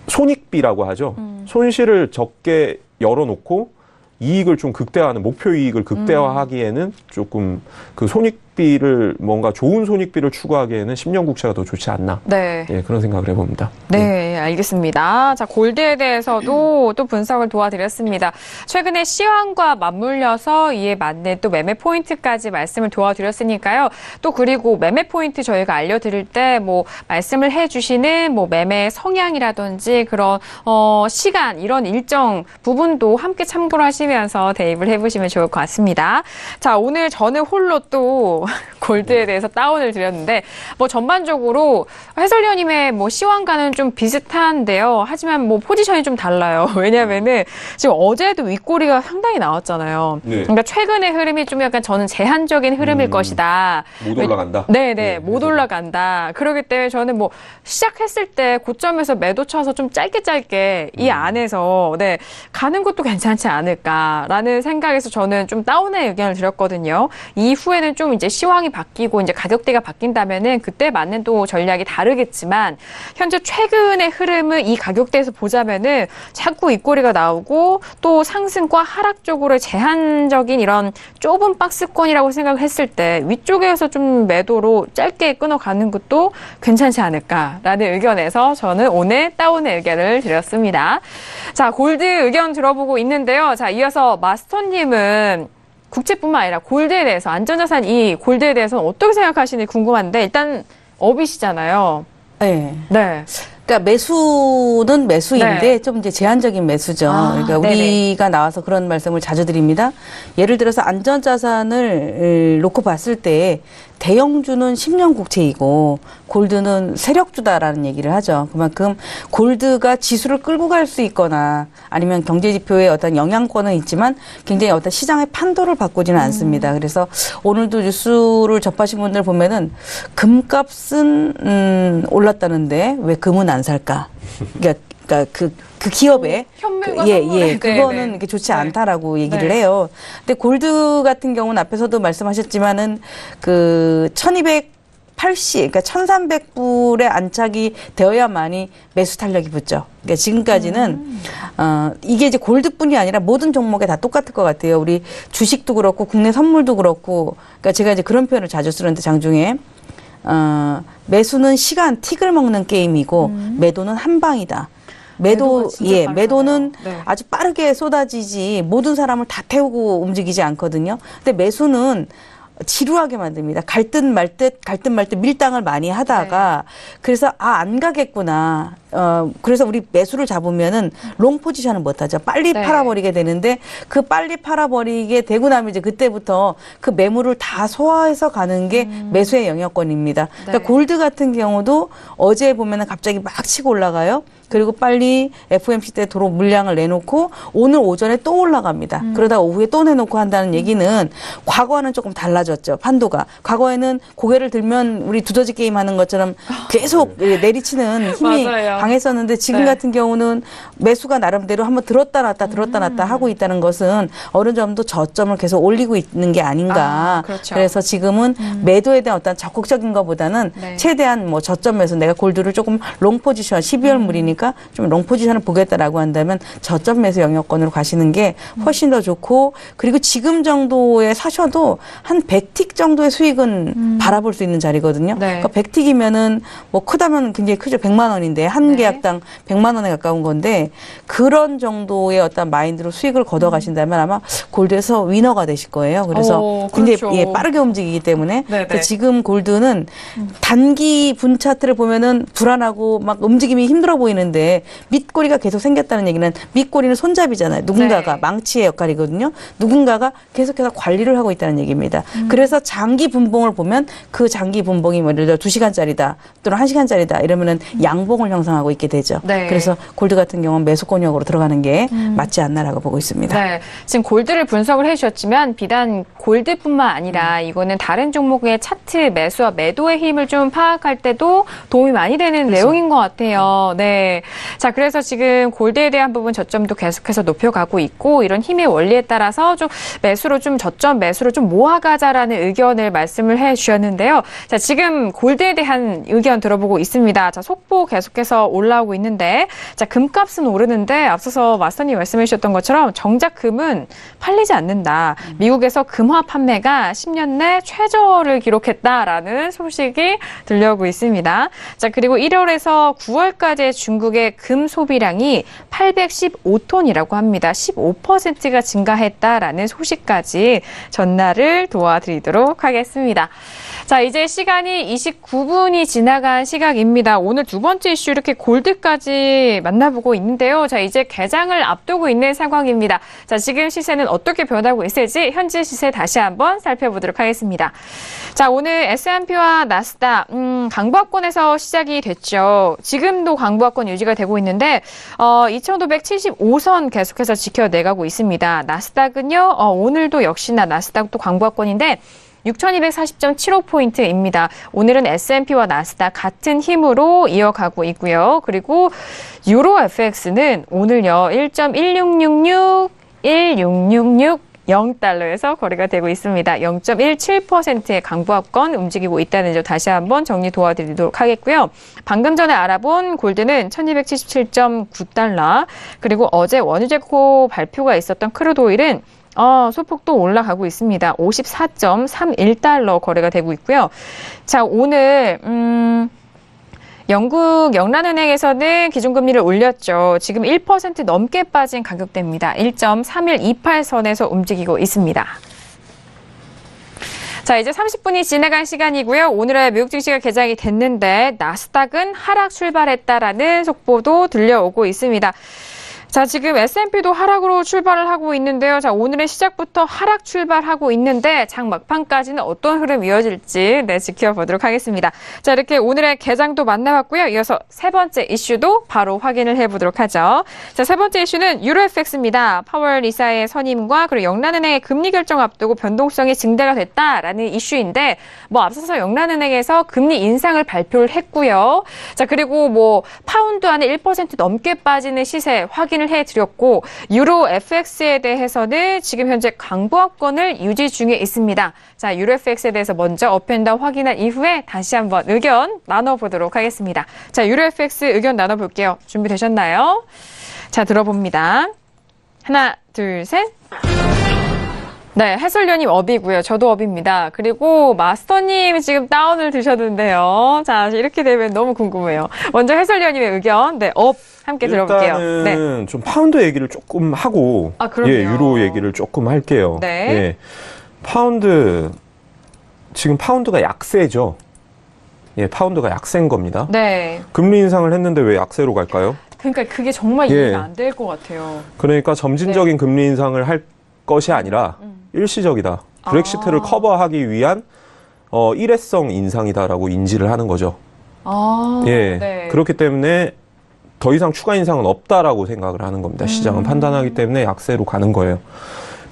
C: 손익비라고 하죠. 손실을 적게 열어놓고 이익을 좀 극대화하는, 목표 이익을 극대화하기에는 조금 그 손익비를, 뭔가 좋은 손익비를 추구하기에는 10년 국채가 더 좋지 않나.
B: 네.
C: 예, 그런 생각을 해봅니다.
B: 네, 알겠습니다. 자, 골드에 대해서도 또 분석을 도와드렸습니다. 최근에 시황과 맞물려서 이에 맞는 또 매매 포인트까지 말씀을 도와드렸으니까요. 또 그리고 매매 포인트 저희가 알려드릴 때 뭐 말씀을 해주시는 뭐 매매 성향이라든지 그런 시간 이런 일정 부분도 함께 참고를 하시면서 대입을 해보시면 좋을 것 같습니다. 자, 오늘 저는 홀로 또 골드에 대해서 다운을 드렸는데 뭐 전반적으로 해설위원님의 뭐 시황과는 좀 비슷한데요. 하지만 뭐 포지션이 좀 달라요. 왜냐면은 지금 어제도 윗꼬리가 상당히 나왔잖아요.
C: 네.
B: 그러니까 최근의 흐름이 좀 약간 저는 제한적인 흐름일 것이다.
C: 못 올라간다?
B: 네네, 못 올라간다. 그렇기 때문에 저는 뭐 시작했을 때 고점에서 매도 쳐서 좀 짧게 이 안에서 가는 것도 괜찮지 않을까라는 생각에서 저는 좀 다운의 의견을 드렸거든요. 이후에는 좀 이제 시황이 바뀌고 이제 가격대가 바뀐다면은 그때 맞는 또 전략이 다르겠지만 현재 최근의 흐름을 이 가격대에서 보자면은 자꾸 입꼬리가 나오고 또 상승과 하락 쪽으로 제한적인 이런 좁은 박스권이라고 생각을 했을 때 위쪽에서 좀 매도로 짧게 끊어가는 것도 괜찮지 않을까라는 의견에서 저는 오늘 다운의 의견을 드렸습니다. 자, 골드 의견 들어보고 있는데요. 자, 이어서 마스터님은 국채뿐만 아니라 골드에 대해서, 안전자산 이 골드에 대해서는 어떻게 생각하시는지 궁금한데, 일단 업이시잖아요.
D: 네.
B: 네.
D: 그러니까 매수는 매수인데
B: 네.
D: 좀 이제 제한적인 매수죠.
B: 아,
D: 그러니까
B: 네네.
D: 우리가 나와서 그런 말씀을 자주 드립니다. 예를 들어서 안전자산을 놓고 봤을 때 대형주는 10년 국채이고 골드는 세력주다라는 얘기를 하죠. 그만큼 골드가 지수를 끌고 갈 수 있거나 아니면 경제지표에 어떤 영향권은 있지만 굉장히 어떤 시장의 판도를 바꾸지는 않습니다. 그래서 오늘도 뉴스를 접하신 분들 보면은 금값은 올랐다는데 왜 금은 안 살까? 그러니까 그 기업의
B: 현물과
D: 예,
B: 선물의
D: 그거는
B: 네.
D: 이렇게 좋지
B: 네.
D: 않다라고 얘기를
B: 네.
D: 해요. 근데 골드 같은 경우는 앞에서도 말씀하셨지만은 그 1280, 그러니까 1300불에 안착이 되어야만이 매수 탄력이 붙죠. 그러니까 지금까지는 이게 이제 골드뿐이 아니라 모든 종목에 다 똑같을 것 같아요. 우리 주식도 그렇고 국내 선물도 그렇고, 그러니까 제가 이제 그런 표현을 자주 쓰는데 장중에 매수는 시간 틱을 먹는 게임이고 매도는 한 방이다. 매도는
B: 네.
D: 아주 빠르게 쏟아지지 모든 사람을 다 태우고 움직이지 않거든요. 근데 매수는 지루하게 만듭니다. 갈 듯 말 듯 밀당을 많이 하다가 그래서 안 가겠구나. 그래서 우리 매수를 잡으면은 롱 포지션을 못 하죠. 빨리
B: 네.
D: 팔아버리게 되는데 그 빨리 팔아버리게 되고 나면 이제 그때부터 그 매물을 다 소화해서 가는 게 매수의 영역권입니다. 그러니까
B: 네.
D: 골드 같은 경우도 어제 보면은 갑자기 막 치고 올라가요. 그리고 빨리 FOMC 때 도로 물량을 내놓고 오늘 오전에 또 올라갑니다. 그러다 오후에 또 내놓고 한다는 얘기는 과거와는 조금 달라졌죠. 판도가. 과거에는 고개를 들면 우리 두더지 게임 하는 것처럼 계속 내리치는 힘이
B: 맞아요.
D: 강했었는데 지금
B: 네.
D: 같은 경우는 매수가 나름대로 한번 들었다 놨다 하고 있다는 것은 어느 정도 저점을 계속 올리고 있는 게 아닌가.
B: 그렇죠.
D: 그래서 지금은 매도에 대한 어떤 적극적인 것보다는
B: 네.
D: 최대한 뭐 저점에서 내가 골드를 조금 롱 포지션 12월 물이니까 좀 롱 포지션을 보겠다라고 한다면 저점 매수 영역권으로 가시는 게 훨씬 더 좋고, 그리고 지금 정도에 사셔도 한 100틱 정도의 수익은 바라볼 수 있는 자리거든요.
B: 네.
D: 그러니까 100틱이면은 뭐 크다면 굉장히 크죠. 100만 원인데 한
B: 네.
D: 계약당 100만 원에 가까운 건데 그런 정도의 어떤 마인드로 수익을 걷어 가신다면 아마 골드에서 위너가 되실 거예요. 그래서 굉장히
B: 그렇죠.
D: 빠르게 움직이기 때문에
B: 네, 네.
D: 그래서 지금 골드는 단기 분 차트를 보면은 불안하고 막 움직임이 힘들어 보이는데 밑꼬리가 계속 생겼다는 얘기는 밑꼬리는 손잡이잖아요. 누군가가
B: 네.
D: 망치의 역할이거든요. 누군가가 계속해서 관리를 하고 있다는 얘기입니다. 그래서 장기 분봉을 보면 그 장기 분봉이 뭐 예를 들어 2시간짜리다 또는 1시간짜리다 이러면은 양봉을 형성하고 있게 되죠.
B: 네.
D: 그래서 골드 같은 경우는 매수권역으로 들어가는 게 맞지 않나라고 보고 있습니다.
B: 네, 지금 골드를 분석을 해주셨지만 비단 골드뿐만 아니라 이거는 다른 종목의 차트 매수와 매도의 힘을 좀 파악할 때도 도움이 많이 되는 내용인 것 같아요. 네, 자 그래서 지금 골드에 대한 부분 저점도 계속해서 높여가고 있고 이런 힘의 원리에 따라서 좀 매수로 좀 저점 매수로 좀 모아가자라는 의견을 말씀을 해주셨는데요. 자 지금 골드에 대한 의견 들어보고 있습니다. 자 속보 계속해서 올라오고 있는데 자 금값은 오르는데 앞서서 마스터님 말씀해 주셨던 것처럼 정작 금은 팔리지 않는다. 미국에서 금화 판매가 10년 내 최저를 기록했다라는 소식이 들려오고 있습니다. 자 그리고 1월에서 9월까지의 중국의 금 소비량이 815톤이라고 합니다. 15%가 증가했다라는 소식까지 전달을 도와드리도록 하겠습니다. 자, 이제 시간이 29분이 지나간 시각입니다. 오늘 두 번째 이슈 이렇게 골드까지 만나보고 있는데요. 자, 이제 개장을 앞두고 있는 상황입니다. 자, 지금 시세는 어떻게 변하고 있을지 현재 시세 다시 한번 살펴보도록 하겠습니다. 자, 오늘 S&P와 나스닥 강보합권에서 시작이 됐죠. 지금도 강보합권 유지가 되고 있는데 2575선 계속해서 지켜내가고 있습니다. 나스닥은요. 오늘도 역시나 나스닥도 강보합권인데 6240.75포인트입니다. 오늘은 S&P와 나스닥 같은 힘으로 이어가고 있고요. 그리고 유로 FX는 오늘요 1.1666, 1666 0달러에서 거래가 되고 있습니다. 0.17%의 강보합권 움직이고 있다는 점 다시 한번 정리 도와드리도록 하겠고요. 방금 전에 알아본 골드는 1277.9달러, 그리고 어제 원유재고 발표가 있었던 크루드 오일은 소폭 또 올라가고 있습니다. 54.31달러 거래가 되고 있고요. 자, 오늘 영국 영란은행에서는 기준금리를 올렸죠. 지금 1% 넘게 빠진 가격대입니다. 1.3128선에서 움직이고 있습니다. 자, 이제 30분이 지나간 시간이고요. 오늘의 미국 증시가 개장이 됐는데 나스닥은 하락 출발했다라는 속보도 들려오고 있습니다. 자, 지금 S&P도 하락으로 출발을 하고 있는데요. 자, 오늘의 시작부터 하락 출발하고 있는데 장 막판까지는 어떤 흐름이 이어질지 지켜보도록 하겠습니다. 자, 이렇게 오늘의 개장도 만나봤고요. 이어서 세 번째 이슈도 바로 확인을 해보도록 하죠. 자, 세 번째 이슈는 유로 FX입니다. 파월 이사의 선임과 그리고 영란은행의 금리 결정 앞두고 변동성이 증대가 됐다라는 이슈인데 앞서서 영란은행에서 금리 인상을 발표를 했고요. 자, 그리고 파운드 안에 1% 넘게 빠지는 시세 확인을 해드렸고, 유로 FX에 대해서는 지금 현재 강보합권을 유지 중에 있습니다. 자, 유로 FX에 대해서 먼저 업앤다운 확인한 이후에 다시 한번 의견 나눠보도록 하겠습니다. 자, 유로 FX 의견 나눠볼게요. 준비되셨나요? 자, 들어봅니다. 하나, 둘, 셋. 네, 해설위원님 업이고요. 저도 업입니다. 그리고 마스터님 지금 다운을 드셨는데요. 자, 이렇게 되면 너무 궁금해요. 먼저 해설위원님의 의견, 업 함께 들어볼게요.
C: 일단은 좀 파운드 얘기를 조금 하고,
B: 그럼요.
C: 유로 얘기를 조금 할게요.
B: 네.
C: 예, 지금 파운드가 약세죠. 예, 파운드가 약세인 겁니다.
B: 네.
C: 금리 인상을 했는데 왜 약세로 갈까요?
B: 그러니까 그게 정말 이해가 안 될 것 같아요.
C: 그러니까 점진적인 금리 인상을 할 것이 아니라 일시적이다. 브렉시트를 커버하기 위한 일회성 인상이다라고 인지를 하는 거죠.
B: 네.
C: 그렇기 때문에 더 이상 추가 인상은 없다라고 생각을 하는 겁니다. 시장은 판단하기 때문에 약세로 가는 거예요.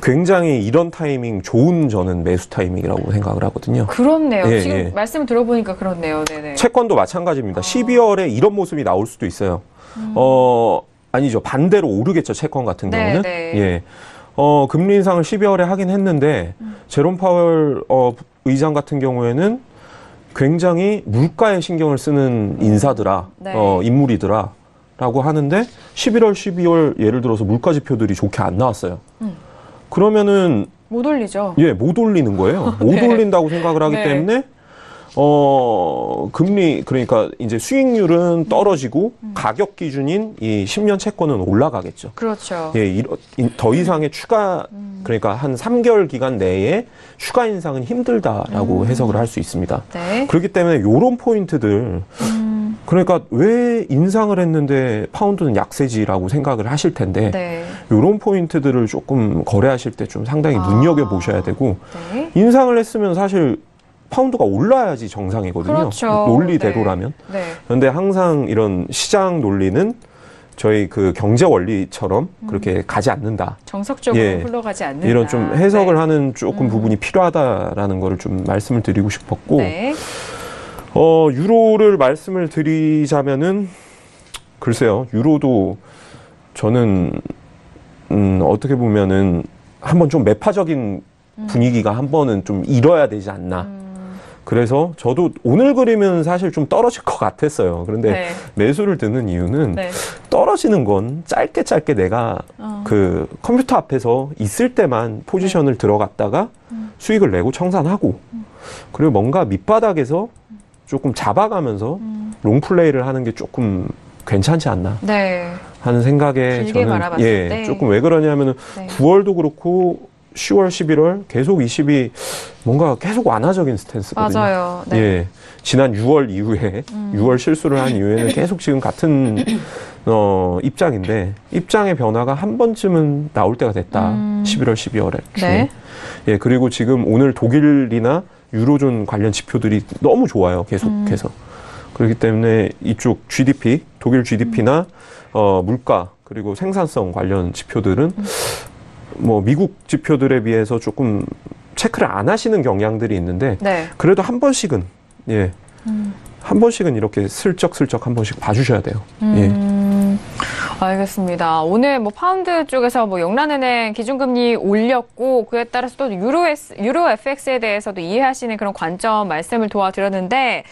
C: 굉장히 이런 타이밍 좋은 저는 매수 타이밍이라고 생각을 하거든요.
B: 그렇네요. 지금 말씀 들어보니까 그렇네요. 네네.
C: 채권도 마찬가지입니다. 12월에 이런 모습이 나올 수도 있어요. 아니죠. 반대로 오르겠죠. 채권 같은 경우는. 예. 금리 인상을 12월에 하긴 했는데 제롬 파월 의장 같은 경우에는 굉장히 물가에 신경을 쓰는 인사더라, 인물이더라라고 하는데 11월, 12월 예를 들어서 물가 지표들이 좋게 안 나왔어요. 그러면은
B: 못 올리죠.
C: 예, 못 올리는 거예요. 못 올린다고 생각을 하기 때문에 금리, 그러니까 이제 수익률은 떨어지고 가격 기준인 이 10년 채권은 올라가겠죠.
B: 그렇죠.
C: 예, 더 이상의 추가, 그러니까 한 3개월 기간 내에 추가 인상은 힘들다라고 해석을 할 수 있습니다.
B: 네.
C: 그렇기 때문에 요런 포인트들, 그러니까 왜 인상을 했는데 파운드는 약세지라고 생각을 하실 텐데, 요런 포인트들을 조금 거래하실 때 좀 상당히 눈여겨보셔야 되고, 인상을 했으면 사실 파운드가 올라야지 정상이거든요.
B: 그렇죠.
C: 논리대로라면. 그런데 항상 이런 시장 논리는 저희 그 경제 원리처럼 그렇게 가지 않는다.
B: 정석적으로 흘러가지 않는다.
C: 이런 좀 해석을 하는 조금 부분이 필요하다라는 거를 좀 말씀을 드리고 싶었고, 유로를 말씀을 드리자면은, 글쎄요, 유로도 저는, 어떻게 보면은 한번 좀 매파적인 분위기가 한 번은 좀 일어야 되지 않나. 그래서 저도 오늘 그림은 사실 좀 떨어질 것 같았어요. 그런데 매수를 드는 이유는 떨어지는 건 짧게 내가 그 컴퓨터 앞에서 있을 때만 포지션을 들어갔다가 수익을 내고 청산하고, 그리고 뭔가 밑바닥에서 조금 잡아가면서 롱플레이를 하는 게 조금 괜찮지 않나 하는 생각에 저는 조금 왜 그러냐면은 9월도 그렇고 10월, 11월 계속 20이 뭔가 계속 완화적인 스탠스거든요.
B: 맞아요.
C: 지난 6월 이후에 6월 실수를 한 이후에는 계속 지금 같은 입장인데, 입장의 변화가 한 번쯤은 나올 때가 됐다. 11월, 12월에. 그리고 지금 오늘 독일이나 유로존 관련 지표들이 너무 좋아요. 계속해서. 그렇기 때문에 이쪽 GDP, 독일 GDP나 물가, 그리고 생산성 관련 지표들은 미국 지표들에 비해서 조금 체크를 안 하시는 경향들이 있는데, 그래도 한 번씩은, 한 번씩은 이렇게 슬쩍슬쩍 한 번씩 봐주셔야 돼요.
B: 알겠습니다. 오늘 뭐 파운드 쪽에서 뭐 영란은행 기준금리 올렸고 그에 따라서 또 유로 FX에 대해서도 이해하시는 그런 관점 말씀을 도와드렸는데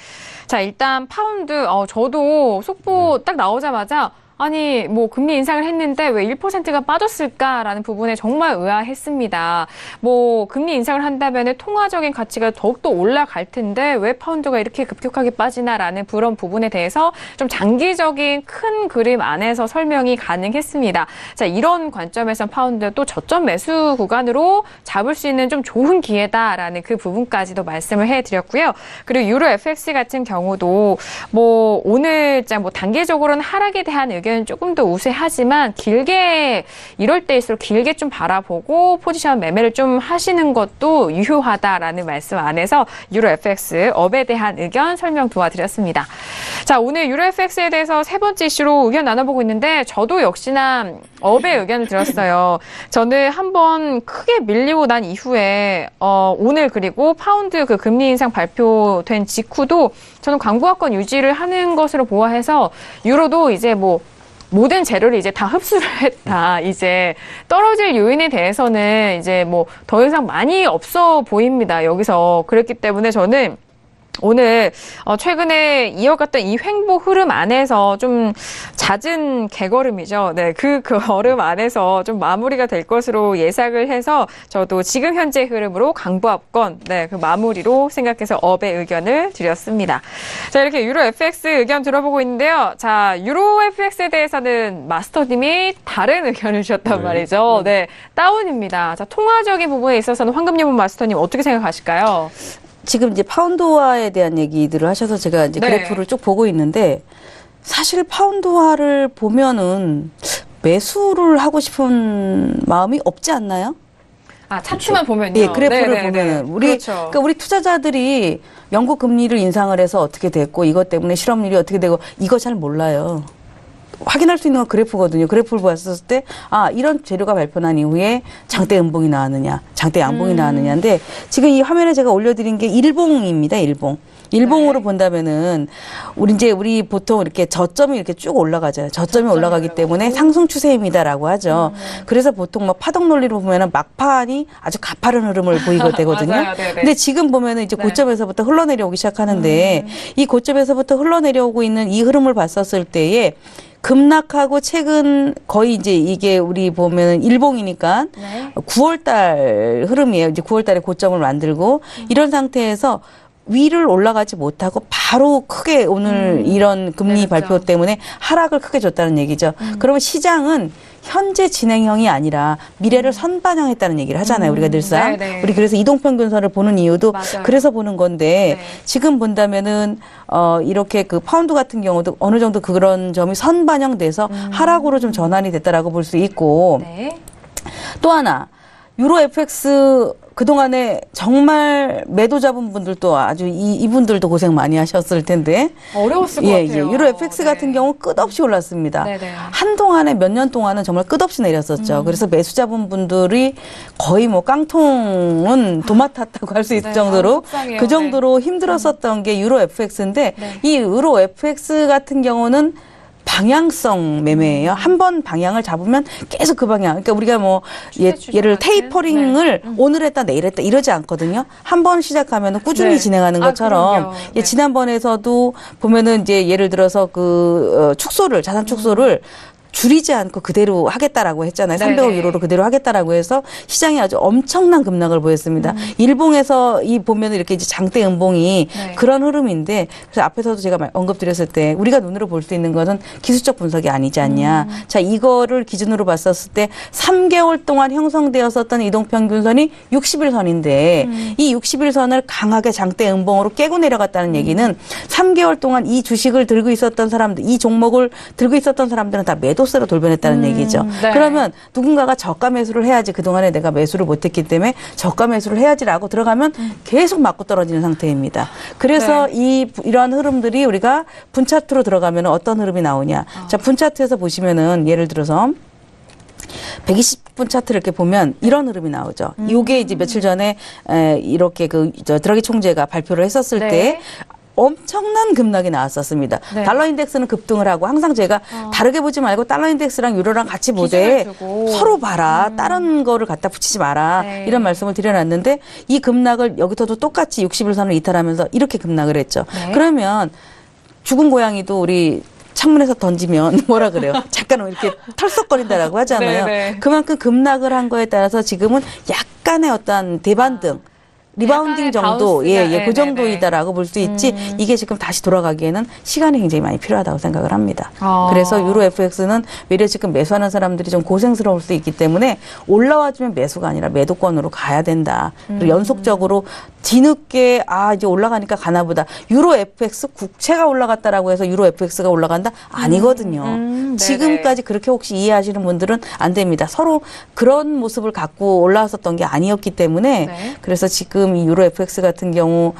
B: 자, 일단 파운드 저도 속보 딱 나오자마자 아니, 뭐, 금리 인상을 했는데 왜 1%가 빠졌을까라는 부분에 정말 의아했습니다. 뭐, 금리 인상을 한다면 통화적인 가치가 더욱더 올라갈 텐데 왜 파운드가 이렇게 급격하게 빠지나라는 그런 부분에 대해서 좀 장기적인 큰 그림 안에서 설명이 가능했습니다. 자, 이런 관점에서 파운드 또 저점 매수 구간으로 잡을 수 있는 좀 좋은 기회다라는 그 부분까지도 말씀을 해드렸고요. 그리고 유로 FX 같은 경우도 뭐, 오늘장 뭐, 단기적으로는 하락에 대한 의견은 조금 더 우세하지만 길게 이럴 때일수록 길게 좀 바라보고 포지션 매매를 좀 하시는 것도 유효하다라는 말씀 안에서 유로 FX 업에 대한 의견 설명 도와드렸습니다. 자, 오늘 유로 FX에 대해서 세 번째 이슈로 의견 나눠보고 있는데 저도 역시나 업의 의견을 들었어요. 저는 한번 크게 밀리고 난 이후에 오늘 그리고 파운드 그 금리 인상 발표된 직후도 저는 광고화권 유지를 하는 것으로 보아해서 유로도 이제 뭐 모든 재료를 이제 다 흡수를 했다. 이제 떨어질 요인에 대해서는 이제 뭐 더 이상 많이 없어 보입니다. 여기서. 그렇기 때문에 저는 오늘 최근에 이어갔던 이 횡보 흐름 안에서 좀 잦은 개걸음이죠. 네, 그 걸음 안에서 좀 마무리가 될 것으로 예상을 해서 저도 지금 현재 흐름으로 강보합권 그 마무리로 생각해서 업의 의견을 드렸습니다. 자, 이렇게 유로 FX 의견 들어보고 있는데요. 자, 유로 FX에 대해서는 마스터님이 다른 의견을 주셨단 말이죠. 네, 다운입니다. 자, 통화적인 부분에 있어서는 황금유문 마스터님 어떻게 생각하실까요?
D: 지금 이제 파운드화에 대한 얘기들을 하셔서 제가 이제 그래프를 쭉 보고 있는데 사실 파운드화를 보면은 매수를 하고 싶은 마음이 없지 않나요?
B: 아, 차트만 보면요.
D: 예, 그래프를 보면은
B: 그렇죠.
D: 그러니까 우리 투자자들이 영국 금리를 인상을 해서 어떻게 됐고 이것 때문에 실업률이 어떻게 되고 이거 잘 몰라요. 확인할 수 있는 건 그래프거든요. 그래프를 봤을 때, 이런 재료가 발표난 이후에 장대 음봉이 나왔느냐, 장대 양봉이 나왔느냐인데, 지금 이 화면에 제가 올려드린 게 일봉입니다, 일봉. 일봉으로 본다면은, 우리 보통 이렇게 저점이 이렇게 쭉 올라가잖아요. 저점이 올라가기 때문에 상승 추세입니다라고 하죠. 그래서 보통 막 파동 논리로 보면은 막판이 아주 가파른 흐름을 보이게 되거든요.
B: 맞아요,
D: 근데 지금 보면은 이제 고점에서부터 흘러내려오기 시작하는데, 이 고점에서부터 흘러내려오고 있는 이 흐름을 봤었을 때에, 급락하고 최근 거의 이제 이게 우리 보면은 일봉이니까 9월달 흐름이에요. 이제 9월달에 고점을 만들고 이런 상태에서 위를 올라가지 못하고 바로 크게 오늘 이런 금리 발표 때문에 하락을 크게 줬다는 얘기죠. 그러면 시장은 현재 진행형이 아니라 미래를 선반영했다는 얘기를 하잖아요. 우리가 늘상. 우리 그래서 이동평균선을 보는 이유도 그래서 보는 건데 지금 본다면은 이렇게 그 파운드 같은 경우도 어느 정도 그런 점이 선반영돼서 하락으로 좀 전환이 됐다라고 볼 수 있고 또 하나 유로 FX 그동안에 정말 매도 잡은 분들도 아주 이분들도 고생 많이 하셨을 텐데.
B: 어려웠을 것 같아요.
D: 유로 FX 같은 경우 끝없이 올랐습니다. 한동안에 몇 년 동안은 정말 끝없이 내렸었죠. 그래서 매수 잡은 분들이 거의 뭐 깡통은 도마 탔다고 할 수 있을 정도로 그 정도로 힘들었었던 게 유로 FX인데 이 유로 FX 같은 경우는 방향성 매매예요. 한 번 방향을 잡으면 계속 그 방향. 그러니까 우리가 뭐 예를 테이퍼링을 오늘 했다 내일 했다 이러지 않거든요. 한 번 시작하면 꾸준히 진행하는 것처럼 지난번에도 보면은 이제 예를 들어서 그 축소를 자산 축소를 줄이지 않고 그대로 하겠다라고 했잖아요. 300억 유로로 그대로 하겠다라고 해서 시장이 아주 엄청난 급락을 보였습니다. 일봉에서 이 보면 이렇게 이제 장대 음봉이 그런 흐름인데 그래서 앞에서도 제가 언급드렸을 때 우리가 눈으로 볼 수 있는 것은 기술적 분석이 아니지 않냐. 자, 이거를 기준으로 봤었을 때 3개월 동안 형성되었었던 이동평균선이 60일선인데 이 60일선을 강하게 장대 음봉으로 깨고 내려갔다는 얘기는 3개월 동안 이 주식을 들고 있었던 사람들, 이 종목을 들고 있었던 사람들은 다 매도 매도세로 돌변했다는 얘기죠. 그러면 누군가가 저가 매수를 해야지 그동안에 내가 매수를 못했기 때문에 저가 매수를 해야지라고 들어가면 계속 맞고 떨어지는 상태입니다. 그래서 이러한 흐름들이 우리가 분차트로 들어가면 어떤 흐름이 나오냐. 자, 분차트에서 보시면은 예를 들어서 120분 차트를 이렇게 보면 이런 흐름이 나오죠. 이게 이제 며칠 전에 이렇게 드라기 총재가 발표를 했었을 때 엄청난 급락이 나왔었습니다.
B: 네.
D: 달러 인덱스는 급등을 하고 항상 제가 다르게 보지 말고 달러 인덱스랑 유로랑 같이 보되 서로 봐라. 다른 거를 갖다 붙이지 마라.
B: 네.
D: 이런 말씀을 드려놨는데 이 급락을 여기서도 똑같이 60일선을 이탈하면서 이렇게 급락을 했죠.
B: 네.
D: 그러면 죽은 고양이도 우리 창문에서 던지면 뭐라 그래요? 잠깐 이렇게 털썩거린다라고 하잖아요.
B: 네네.
D: 그만큼 급락을 한 거에 따라서 지금은 약간의 어떤 대반등, 리바운딩 정도, 그 정도이다라고 볼 수 있지, 이게 지금 다시 돌아가기에는 시간이 굉장히 많이 필요하다고 생각을 합니다. 그래서 유로 FX는 외려 지금 매수하는 사람들이 좀 고생스러울 수 있기 때문에 올라와주면 매수가 아니라 매도권으로 가야 된다. 그리고 연속적으로 뒤늦게 이제 올라가니까 가나 보다. 유로 FX 국채가 올라갔다라고 해서 유로 FX가 올라간다? 아니거든요. 지금까지 그렇게 혹시 이해하시는 분들은 안 됩니다. 서로 그런 모습을 갖고 올라왔었던 게 아니었기 때문에 그래서 지금 이 유로 FX 같은 경우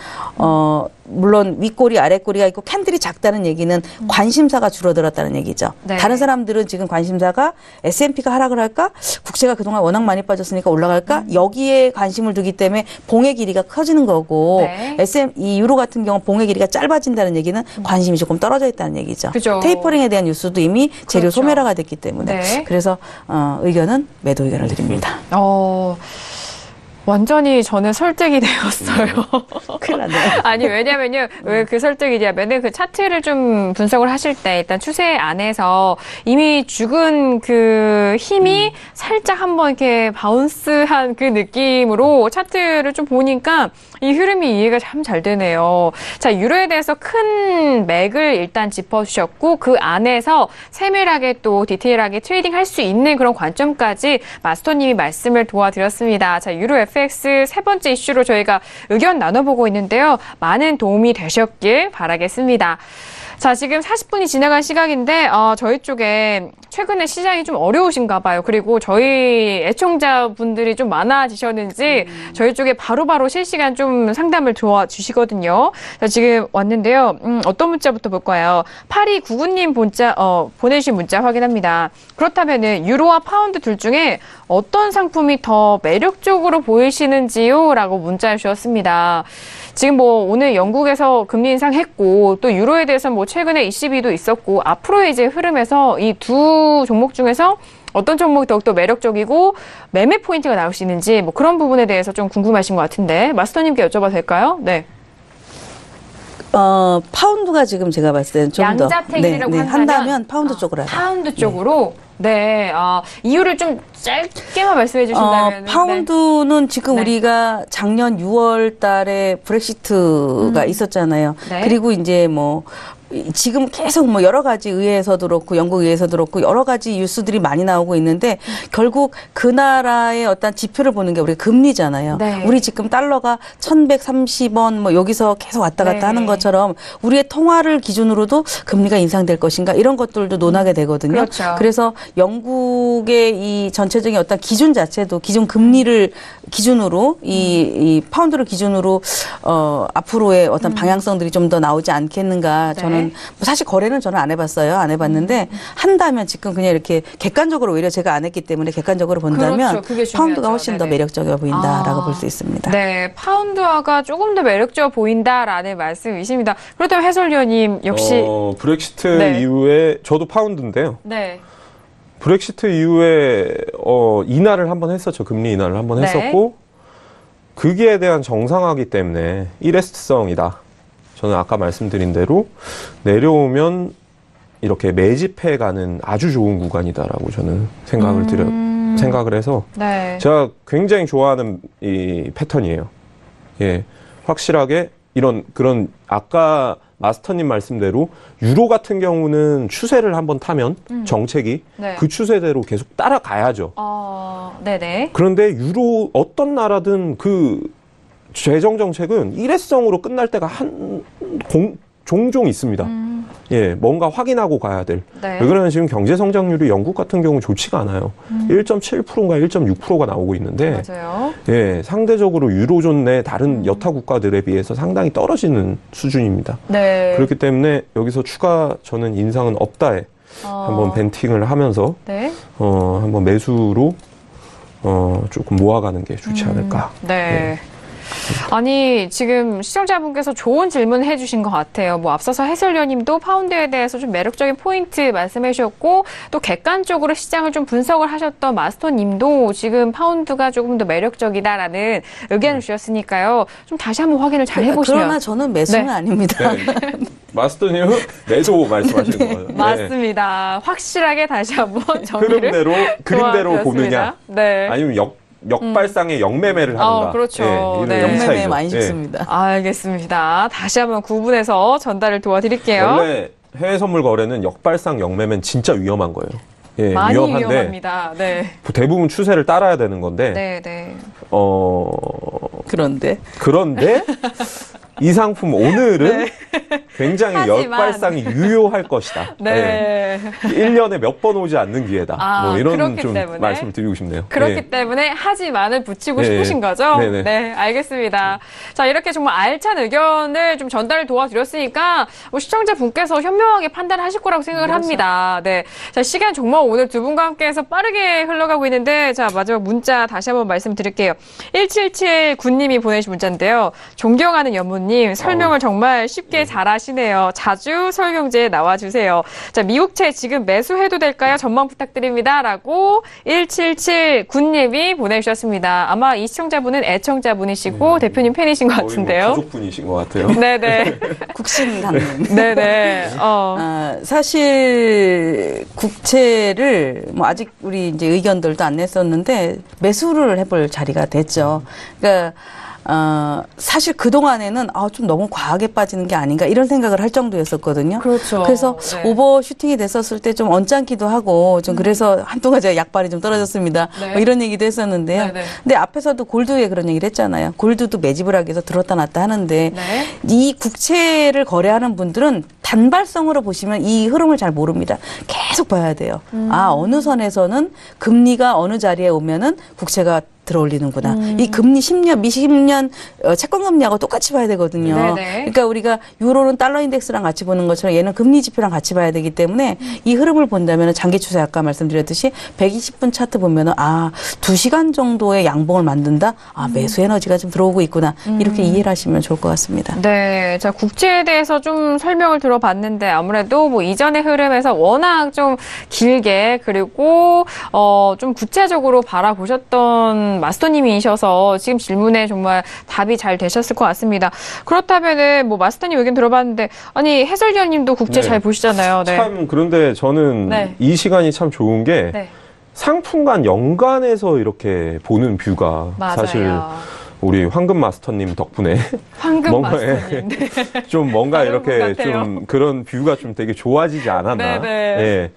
D: 물론 윗꼬리 아랫꼬리가 있고 캔들이 작다는 얘기는 관심사가 줄어들었다는 얘기죠.
B: 네.
D: 다른 사람들은 지금 관심사가 S&P가 하락을 할까? 국채가 그동안 워낙 많이 빠졌으니까 올라갈까? 여기에 관심을 두기 때문에 봉의 길이가 커지는 거고 이 유로 같은 경우 봉의 길이가 짧아진다는 얘기는 관심이 조금 떨어져 있다는 얘기죠.
B: 그죠.
D: 테이퍼링에 대한 뉴스도 이미 재료 소멸화가 됐기 때문에 그래서 의견은 매도 의견을 드립니다.
B: 완전히 저는 설득이 되었어요.
D: 큰일 났네요.
B: 아니, 왜냐면요. 왜 그 설득이냐면은 그 차트를 좀 분석을 하실 때 일단 추세 안에서 이미 죽은 그 힘이 살짝 한번 이렇게 바운스한 그 느낌으로 차트를 좀 보니까 이 흐름이 이해가 참 잘 되네요. 자, 유로에 대해서 큰 맥을 일단 짚어주셨고 그 안에서 세밀하게 또 디테일하게 트레이딩 할 수 있는 그런 관점까지 마스터님이 말씀을 도와드렸습니다. 자, 유로 FX 세 번째 이슈로 저희가 의견 나눠보고 있는데요. 많은 도움이 되셨길 바라겠습니다. 자, 지금 40분이 지나간 시각인데 저희 쪽에 최근에 시장이 좀 어려우신가 봐요. 그리고 저희 애청자분들이 좀 많아지셨는지 저희 쪽에 바로바로 실시간 좀 상담을 도와주시거든요. 자, 지금 왔는데요. 어떤 문자부터 볼까요? 8299님 보내주신 문자 확인합니다. 그렇다면은 유로와 파운드 둘 중에 어떤 상품이 더 매력적으로 보이시는지요? 라고 문자를 주셨습니다. 지금 오늘 영국에서 금리 인상했고 또 유로에 대해서 최근에 ECB도 있었고 앞으로의 이제 흐름에서 이 두 종목 중에서 어떤 종목이 더욱더 매력적이고 매매 포인트가 나올 수 있는지 그런 부분에 대해서 좀 궁금하신 것 같은데 마스터님께 여쭤봐도 될까요? 네.
D: 파운드가 지금 제가 봤을 때는 좀 더
B: 양자택일이라고
D: 한다면 파운드 쪽으로 해요.
B: 파운드 쪽으로? 네. 이유를 좀 짧게만 말씀해 주신다면.
D: 파운드는 지금 우리가 작년 6월 달에 브렉시트가 있었잖아요. 그리고 이제 지금 계속 여러 가지 의회에서도 그렇고 영국 의회에서도 그렇고 여러 가지 뉴스들이 많이 나오고 있는데 결국 그 나라의 어떤 지표를 보는 게 우리 금리잖아요. 우리 지금 달러가 1130원 여기서 계속 왔다 갔다 하는 것처럼 우리의 통화를 기준으로도 금리가 인상될 것인가 이런 것들도 논하게 되거든요.
B: 그렇죠.
D: 그래서 영국의 이 전체적인 어떤 기준 자체도 기준 금리를 기준으로 이 파운드를 기준으로 앞으로의 어떤 방향성들이 좀 더 나오지 않겠는가 저는 사실 거래는 저는 안 해봤어요. 안 해봤는데 한다면 지금 그냥 이렇게 객관적으로 오히려 제가 안 했기 때문에 객관적으로 본다면 파운드가 훨씬 더 매력적이어 보인다라고 볼 수 있습니다.
B: 네, 파운드화가 조금 더 매력적이어 보인다라는 말씀이십니다. 그렇다면 해설위원님 역시
C: 브렉시트 이후에 저도 파운드인데요.
B: 네.
C: 브렉시트 이후에 인하를 한번 했었죠. 금리 인하를 한번 했었고 그기에 대한 정상화기 때문에 일회성이다. 저는 아까 말씀드린 대로 내려오면 이렇게 매집해가는 아주 좋은 구간이다라고 저는 생각을 해서 제가 굉장히 좋아하는 이 패턴이에요. 예, 확실하게 그런 아까 마스터님 말씀대로 유로 같은 경우는 추세를 한번 타면 정책이 그 추세대로 계속 따라가야죠.
B: 네네.
C: 그런데 유로 어떤 나라든 그 재정 정책은 일회성으로 끝날 때가 종종 있습니다. 예, 뭔가 확인하고 가야 될. 왜 그러냐면 지금 경제 성장률이 영국 같은 경우 좋지가 않아요. 1.7%인가 1.6%가 나오고 있는데 예, 상대적으로 유로존 내 다른 여타 국가들에 비해서 상당히 떨어지는 수준입니다. 그렇기 때문에 여기서 추가 저는 인상은 없다에 한번 벤팅을 하면서 한번 매수로 조금 모아가는 게 좋지 않을까.
B: 네. 아니, 지금 시청자분께서 좋은 질문 해주신 것 같아요. 뭐 앞서서 해설위원님도 파운드에 대해서 좀 매력적인 포인트 말씀해 주셨고, 또 객관적으로 시장을 좀 분석을 하셨던 마스터님도 지금 파운드가 조금 더 매력적이다라는 의견을 주셨으니까요. 좀 다시 한번 확인을 잘 해보시면.
D: 그러나 저는 매수는
B: 네.
D: 아닙니다.
C: 네. 마스터님은 매도 말씀하시는 거예요. 네.
B: 맞습니다. 확실하게 다시 한번 정리를
C: 그림대로 보느냐,
B: 네.
C: 아니면 역발상의 역매매를 하는가.
B: 그렇죠.
C: 이런
B: 네.
C: 차이죠.
D: 역매매 많이 쉽습니다.
B: 알겠습니다. 다시 한번 구분해서 전달을 도와드릴게요.
C: 원래 해외 선물 거래는 역발상 역매매는 진짜 위험한 거예요. 예,
B: 많이
C: 위험한데
B: 위험합니다. 네.
C: 대부분 추세를 따라야 되는 건데
B: 네, 네.
D: 그런데
C: 이 상품 오늘은
B: 네.
C: 굉장히
B: 하지만.
C: 역발상이 유효할 것이다.
B: 네.
C: 1년에 몇 번 오지 않는 기회다. 뭐 이런
B: 그렇기
C: 좀
B: 때문에.
C: 말씀을 드리고 싶네요.
B: 그렇기 때문에 하지만을 붙이고 싶으신 거죠?
C: 네네.
B: 네, 알겠습니다. 자, 이렇게 정말 알찬 의견을 좀 전달을 도와드렸으니까 뭐 시청자분께서 현명하게 판단하실 거라고 생각을 합니다. 네. 자, 시간 정말 오늘 두 분과 함께해서 빠르게 흘러가고 있는데, 자, 마지막 문자 다시 한번 말씀드릴게요. 1779님이 보내주신 문자인데요. 존경하는 연무님, 설명을 정말 쉽게 잘하시네요. 자주 설명제에 나와주세요. 자, 미국채 지금 매수해도 될까요? 전망 부탁드립니다. 라고 1779님이 보내주셨습니다. 아마 이 시청자분은 애청자분이시고 대표님 팬이신 것
C: 거의
B: 같은데요.
C: 뭐 가족분이신 것 같아요.
B: 네네.
D: 국신 강림.
B: 네네.
D: 사실 국채를 뭐 아직 우리 이제 의견들도 안 냈었는데 매수를 해볼 자리가 됐죠. 그러니까 사실 그동안에는 좀 너무 과하게 빠지는 게 아닌가 이런 생각을 할 정도였었거든요.
B: 그렇죠.
D: 그래서
B: 네.
D: 오버슈팅이 됐었을 때 좀 언짢기도 하고 좀 그래서 한동안 제가 약발이 좀 떨어졌습니다.
B: 네.
D: 뭐 이런 얘기도 했었는데요.
B: 네네.
D: 근데 앞에서도 골드에 그런 얘기를 했잖아요. 골드도 매집을 하기 위해서 들었다 놨다 하는데
B: 네.
D: 이 국채를 거래하는 분들은 단발성으로 보시면 이 흐름을 잘 모릅니다. 계속 봐야 돼요. 어느 선에서는 금리가 어느 자리에 오면은 국채가 들어올리는구나. 이 금리 10년, 미10년 채권 금리하고 똑같이 봐야 되거든요.
B: 네네.
D: 그러니까 우리가 유로는 달러 인덱스랑 같이 보는 것처럼 얘는 금리 지표랑 같이 봐야 되기 때문에 이 흐름을 본다면 장기 추세 아까 말씀드렸듯이 120분 차트 보면은 2시간 정도의 양봉을 만든다. 매수 에너지가 좀 들어오고 있구나. 이렇게 이해를 하시면 좋을 것 같습니다.
B: 네. 자, 국채에 대해서 좀 설명을 들어봤는데 아무래도 뭐 이전의 흐름에서 워낙 좀 길게 그리고 좀 구체적으로 바라보셨던 마스터님이셔서 지금 질문에 정말 답이 잘 되셨을 것 같습니다. 그렇다면은 뭐 마스터님 의견 들어봤는데 아니 해설위원님도 국채
C: 네.
B: 잘 보시잖아요. 네.
C: 참 그런데 저는
B: 네.
C: 이 시간이 참 좋은 게
B: 네.
C: 상품간 연간에서 이렇게 보는 뷰가
B: 맞아요.
C: 사실 우리 황금 마스터님 덕분에
B: 황금
C: 뭔가,
B: 마스터님. 네.
C: 좀 뭔가
B: 다른
C: 이렇게
B: 분 같아요.
C: 좀 그런 뷰가 좀 되게 좋아지지 않았나.
B: 네네.
C: 예.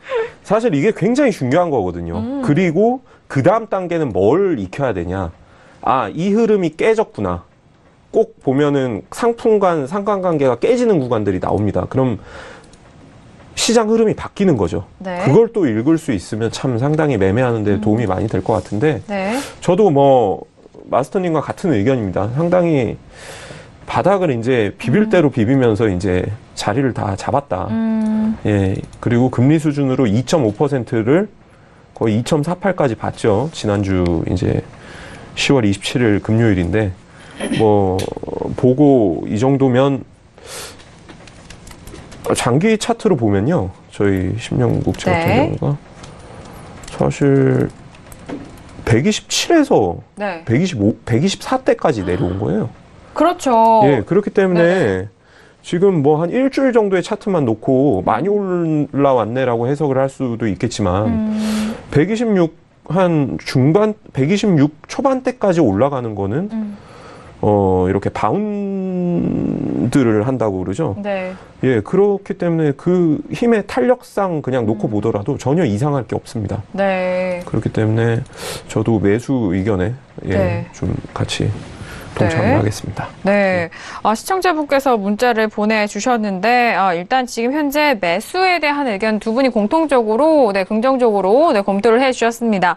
C: 사실 이게 굉장히 중요한 거거든요. 그리고 그 다음 단계는 뭘 익혀야 되냐. 이 흐름이 깨졌구나. 꼭 보면은 상품 간 상관관계가 깨지는 구간들이 나옵니다. 그럼 시장 흐름이 바뀌는 거죠.
B: 네.
C: 그걸 또 읽을 수 있으면 참 상당히 매매하는 데 도움이 많이 될 것 같은데
B: 네.
C: 저도 뭐 마스터님과 같은 의견입니다. 상당히 바닥을 이제 비빌 대로 비비면서 이제 자리를 다 잡았다. 예. 그리고 금리 수준으로 2.5%를 거의 2.48까지 봤죠. 지난주 이제 10월 27일 금요일인데 뭐 보고 이 정도면 장기 차트로 보면요. 저희 10년 국채 같은
B: 네.
C: 경우가 사실 127에서
B: 네.
C: 124대까지 내려온 거예요.
B: 그렇죠.
C: 예, 그렇기 때문에
B: 네네.
C: 지금 뭐 한 일주일 정도의 차트만 놓고 많이 올라왔네라고 해석을 할 수도 있겠지만 126 한 중반 126 초반대까지 올라가는 거는 이렇게 바운드를 한다고 그러죠.
B: 네.
C: 예, 그렇기 때문에 그 힘의 탄력상 그냥 놓고 보더라도 전혀 이상할 게 없습니다.
B: 네.
C: 그렇기 때문에 저도 매수 의견에
B: 네.
C: 좀 같이 동참하겠습니다.
B: 네. 시청자분께서 문자를 보내주셨는데, 일단 지금 현재 매수에 대한 의견 두 분이 공통적으로, 네, 긍정적으로, 네, 검토를 해주셨습니다.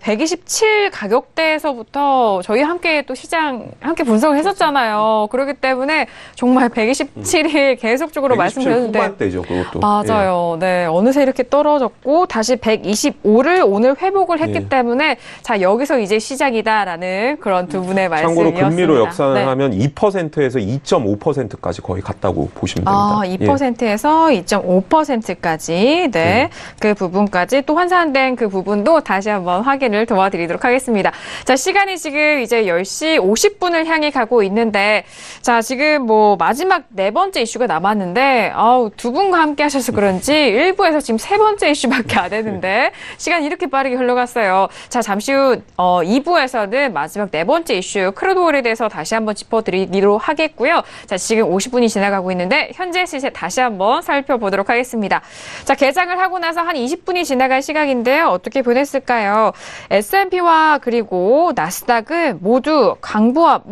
B: 127 가격대에서부터 저희 함께 또 시장 함께 분석을 했었잖아요. 그렇기 때문에 정말 127이 계속적으로 말씀드렸는데
C: 후반대죠, 그것도.
B: 맞아요. 네, 어느새 이렇게 떨어졌고 다시 125를 오늘 회복을 했기 때문에 자 여기서 이제 시작이다라는 그런 두 분의 말씀이었습니다.
C: 참고로 금리로 역산을 하면 2%에서 2.5%까지 거의 갔다고 보시면 됩니다.
B: 2%에서 2.5%까지 네, 그 부분까지 또 환산된 그 부분도 다시 한번 확인을 도와드리도록 하겠습니다. 자, 시간이 지금 이제 10시 50분을 향해 가고 있는데 자, 지금 뭐 마지막 네 번째 이슈가 남았는데 두 분과 함께 하셔서 그런지 1부에서 지금 세 번째 이슈밖에 안 했는데 시간이 이렇게 빠르게 흘러갔어요. 자, 잠시 후 2부에서는 마지막 네 번째 이슈 크루드 오일에 대해서 다시 한번 짚어드리도록 하겠고요. 자, 지금 50분이 지나가고 있는데 현재 시세 다시 한번 살펴보도록 하겠습니다. 자, 개장을 하고 나서 한 20분이 지나간 시각인데요. 어떻게 보냈을까요? S&P와 그리고 나스닥은 모두 강보합,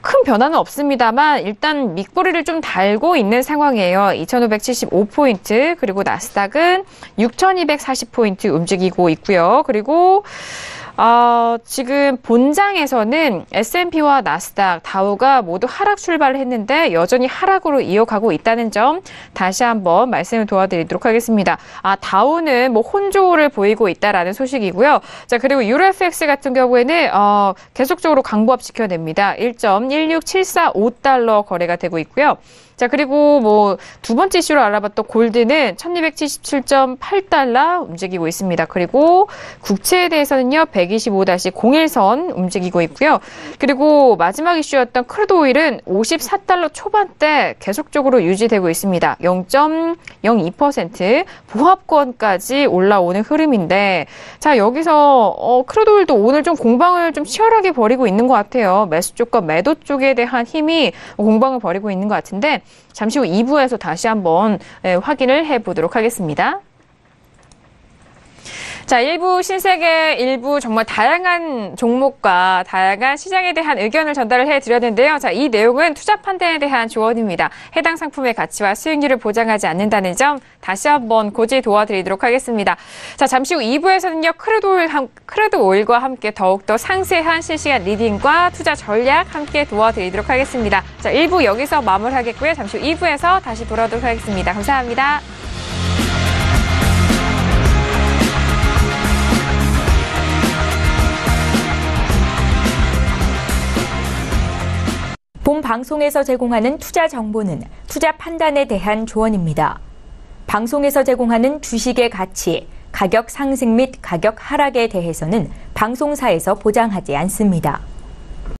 B: 큰 변화는 없습니다만 일단 밑꼬리를 좀 달고 있는 상황이에요. 2,575포인트 그리고 나스닥은 6,240포인트 움직이고 있고요. 그리고 지금 본장에서는 S&P와 나스닥, 다우가 모두 하락 출발을 했는데 여전히 하락으로 이어가고 있다는 점 다시 한번 말씀을 도와드리도록 하겠습니다. 다우는 혼조를 보이고 있다라는 소식이고요. 자, 그리고 유로 FX 같은 경우에는 계속적으로 강보합 지켜냅니다. 1.16745달러 거래가 되고 있고요. 자, 그리고 두 번째 이슈로 알아봤던 골드는 1277.8달러 움직이고 있습니다. 그리고 국채에 대해서는요, 125-01선 움직이고 있고요. 그리고 마지막 이슈였던 크루드 오일은 54달러 초반대 계속적으로 유지되고 있습니다. 0.02% 보합권까지 올라오는 흐름인데, 자, 여기서 크루드 오일도 오늘 좀 공방을 좀 치열하게 벌이고 있는 것 같아요. 매수 쪽과 매도 쪽에 대한 힘이 공방을 벌이고 있는 것 같은데, 잠시 후 2부에서 다시 한번 확인을 해보도록 하겠습니다. 자, 1부 신세계 일부 정말 다양한 종목과 다양한 시장에 대한 의견을 전달을 해드렸는데요. 자, 이 내용은 투자 판단에 대한 조언입니다. 해당 상품의 가치와 수익률을 보장하지 않는다는 점 다시 한번 고지 도와드리도록 하겠습니다. 자, 잠시 후 2부에서는요, 크루드 오일과 함께 더욱더 상세한 실시간 리딩과 투자 전략 함께 도와드리도록 하겠습니다. 자, 1부 여기서 마무리하겠고요. 잠시 후 2부에서 다시 돌아오도록 하겠습니다. 감사합니다.
A: 본 방송에서 제공하는 투자 정보는 투자 판단에 대한 조언입니다. 방송에서 제공하는 주식의 가치, 가격 상승 및 가격 하락에 대해서는 방송사에서 보장하지 않습니다.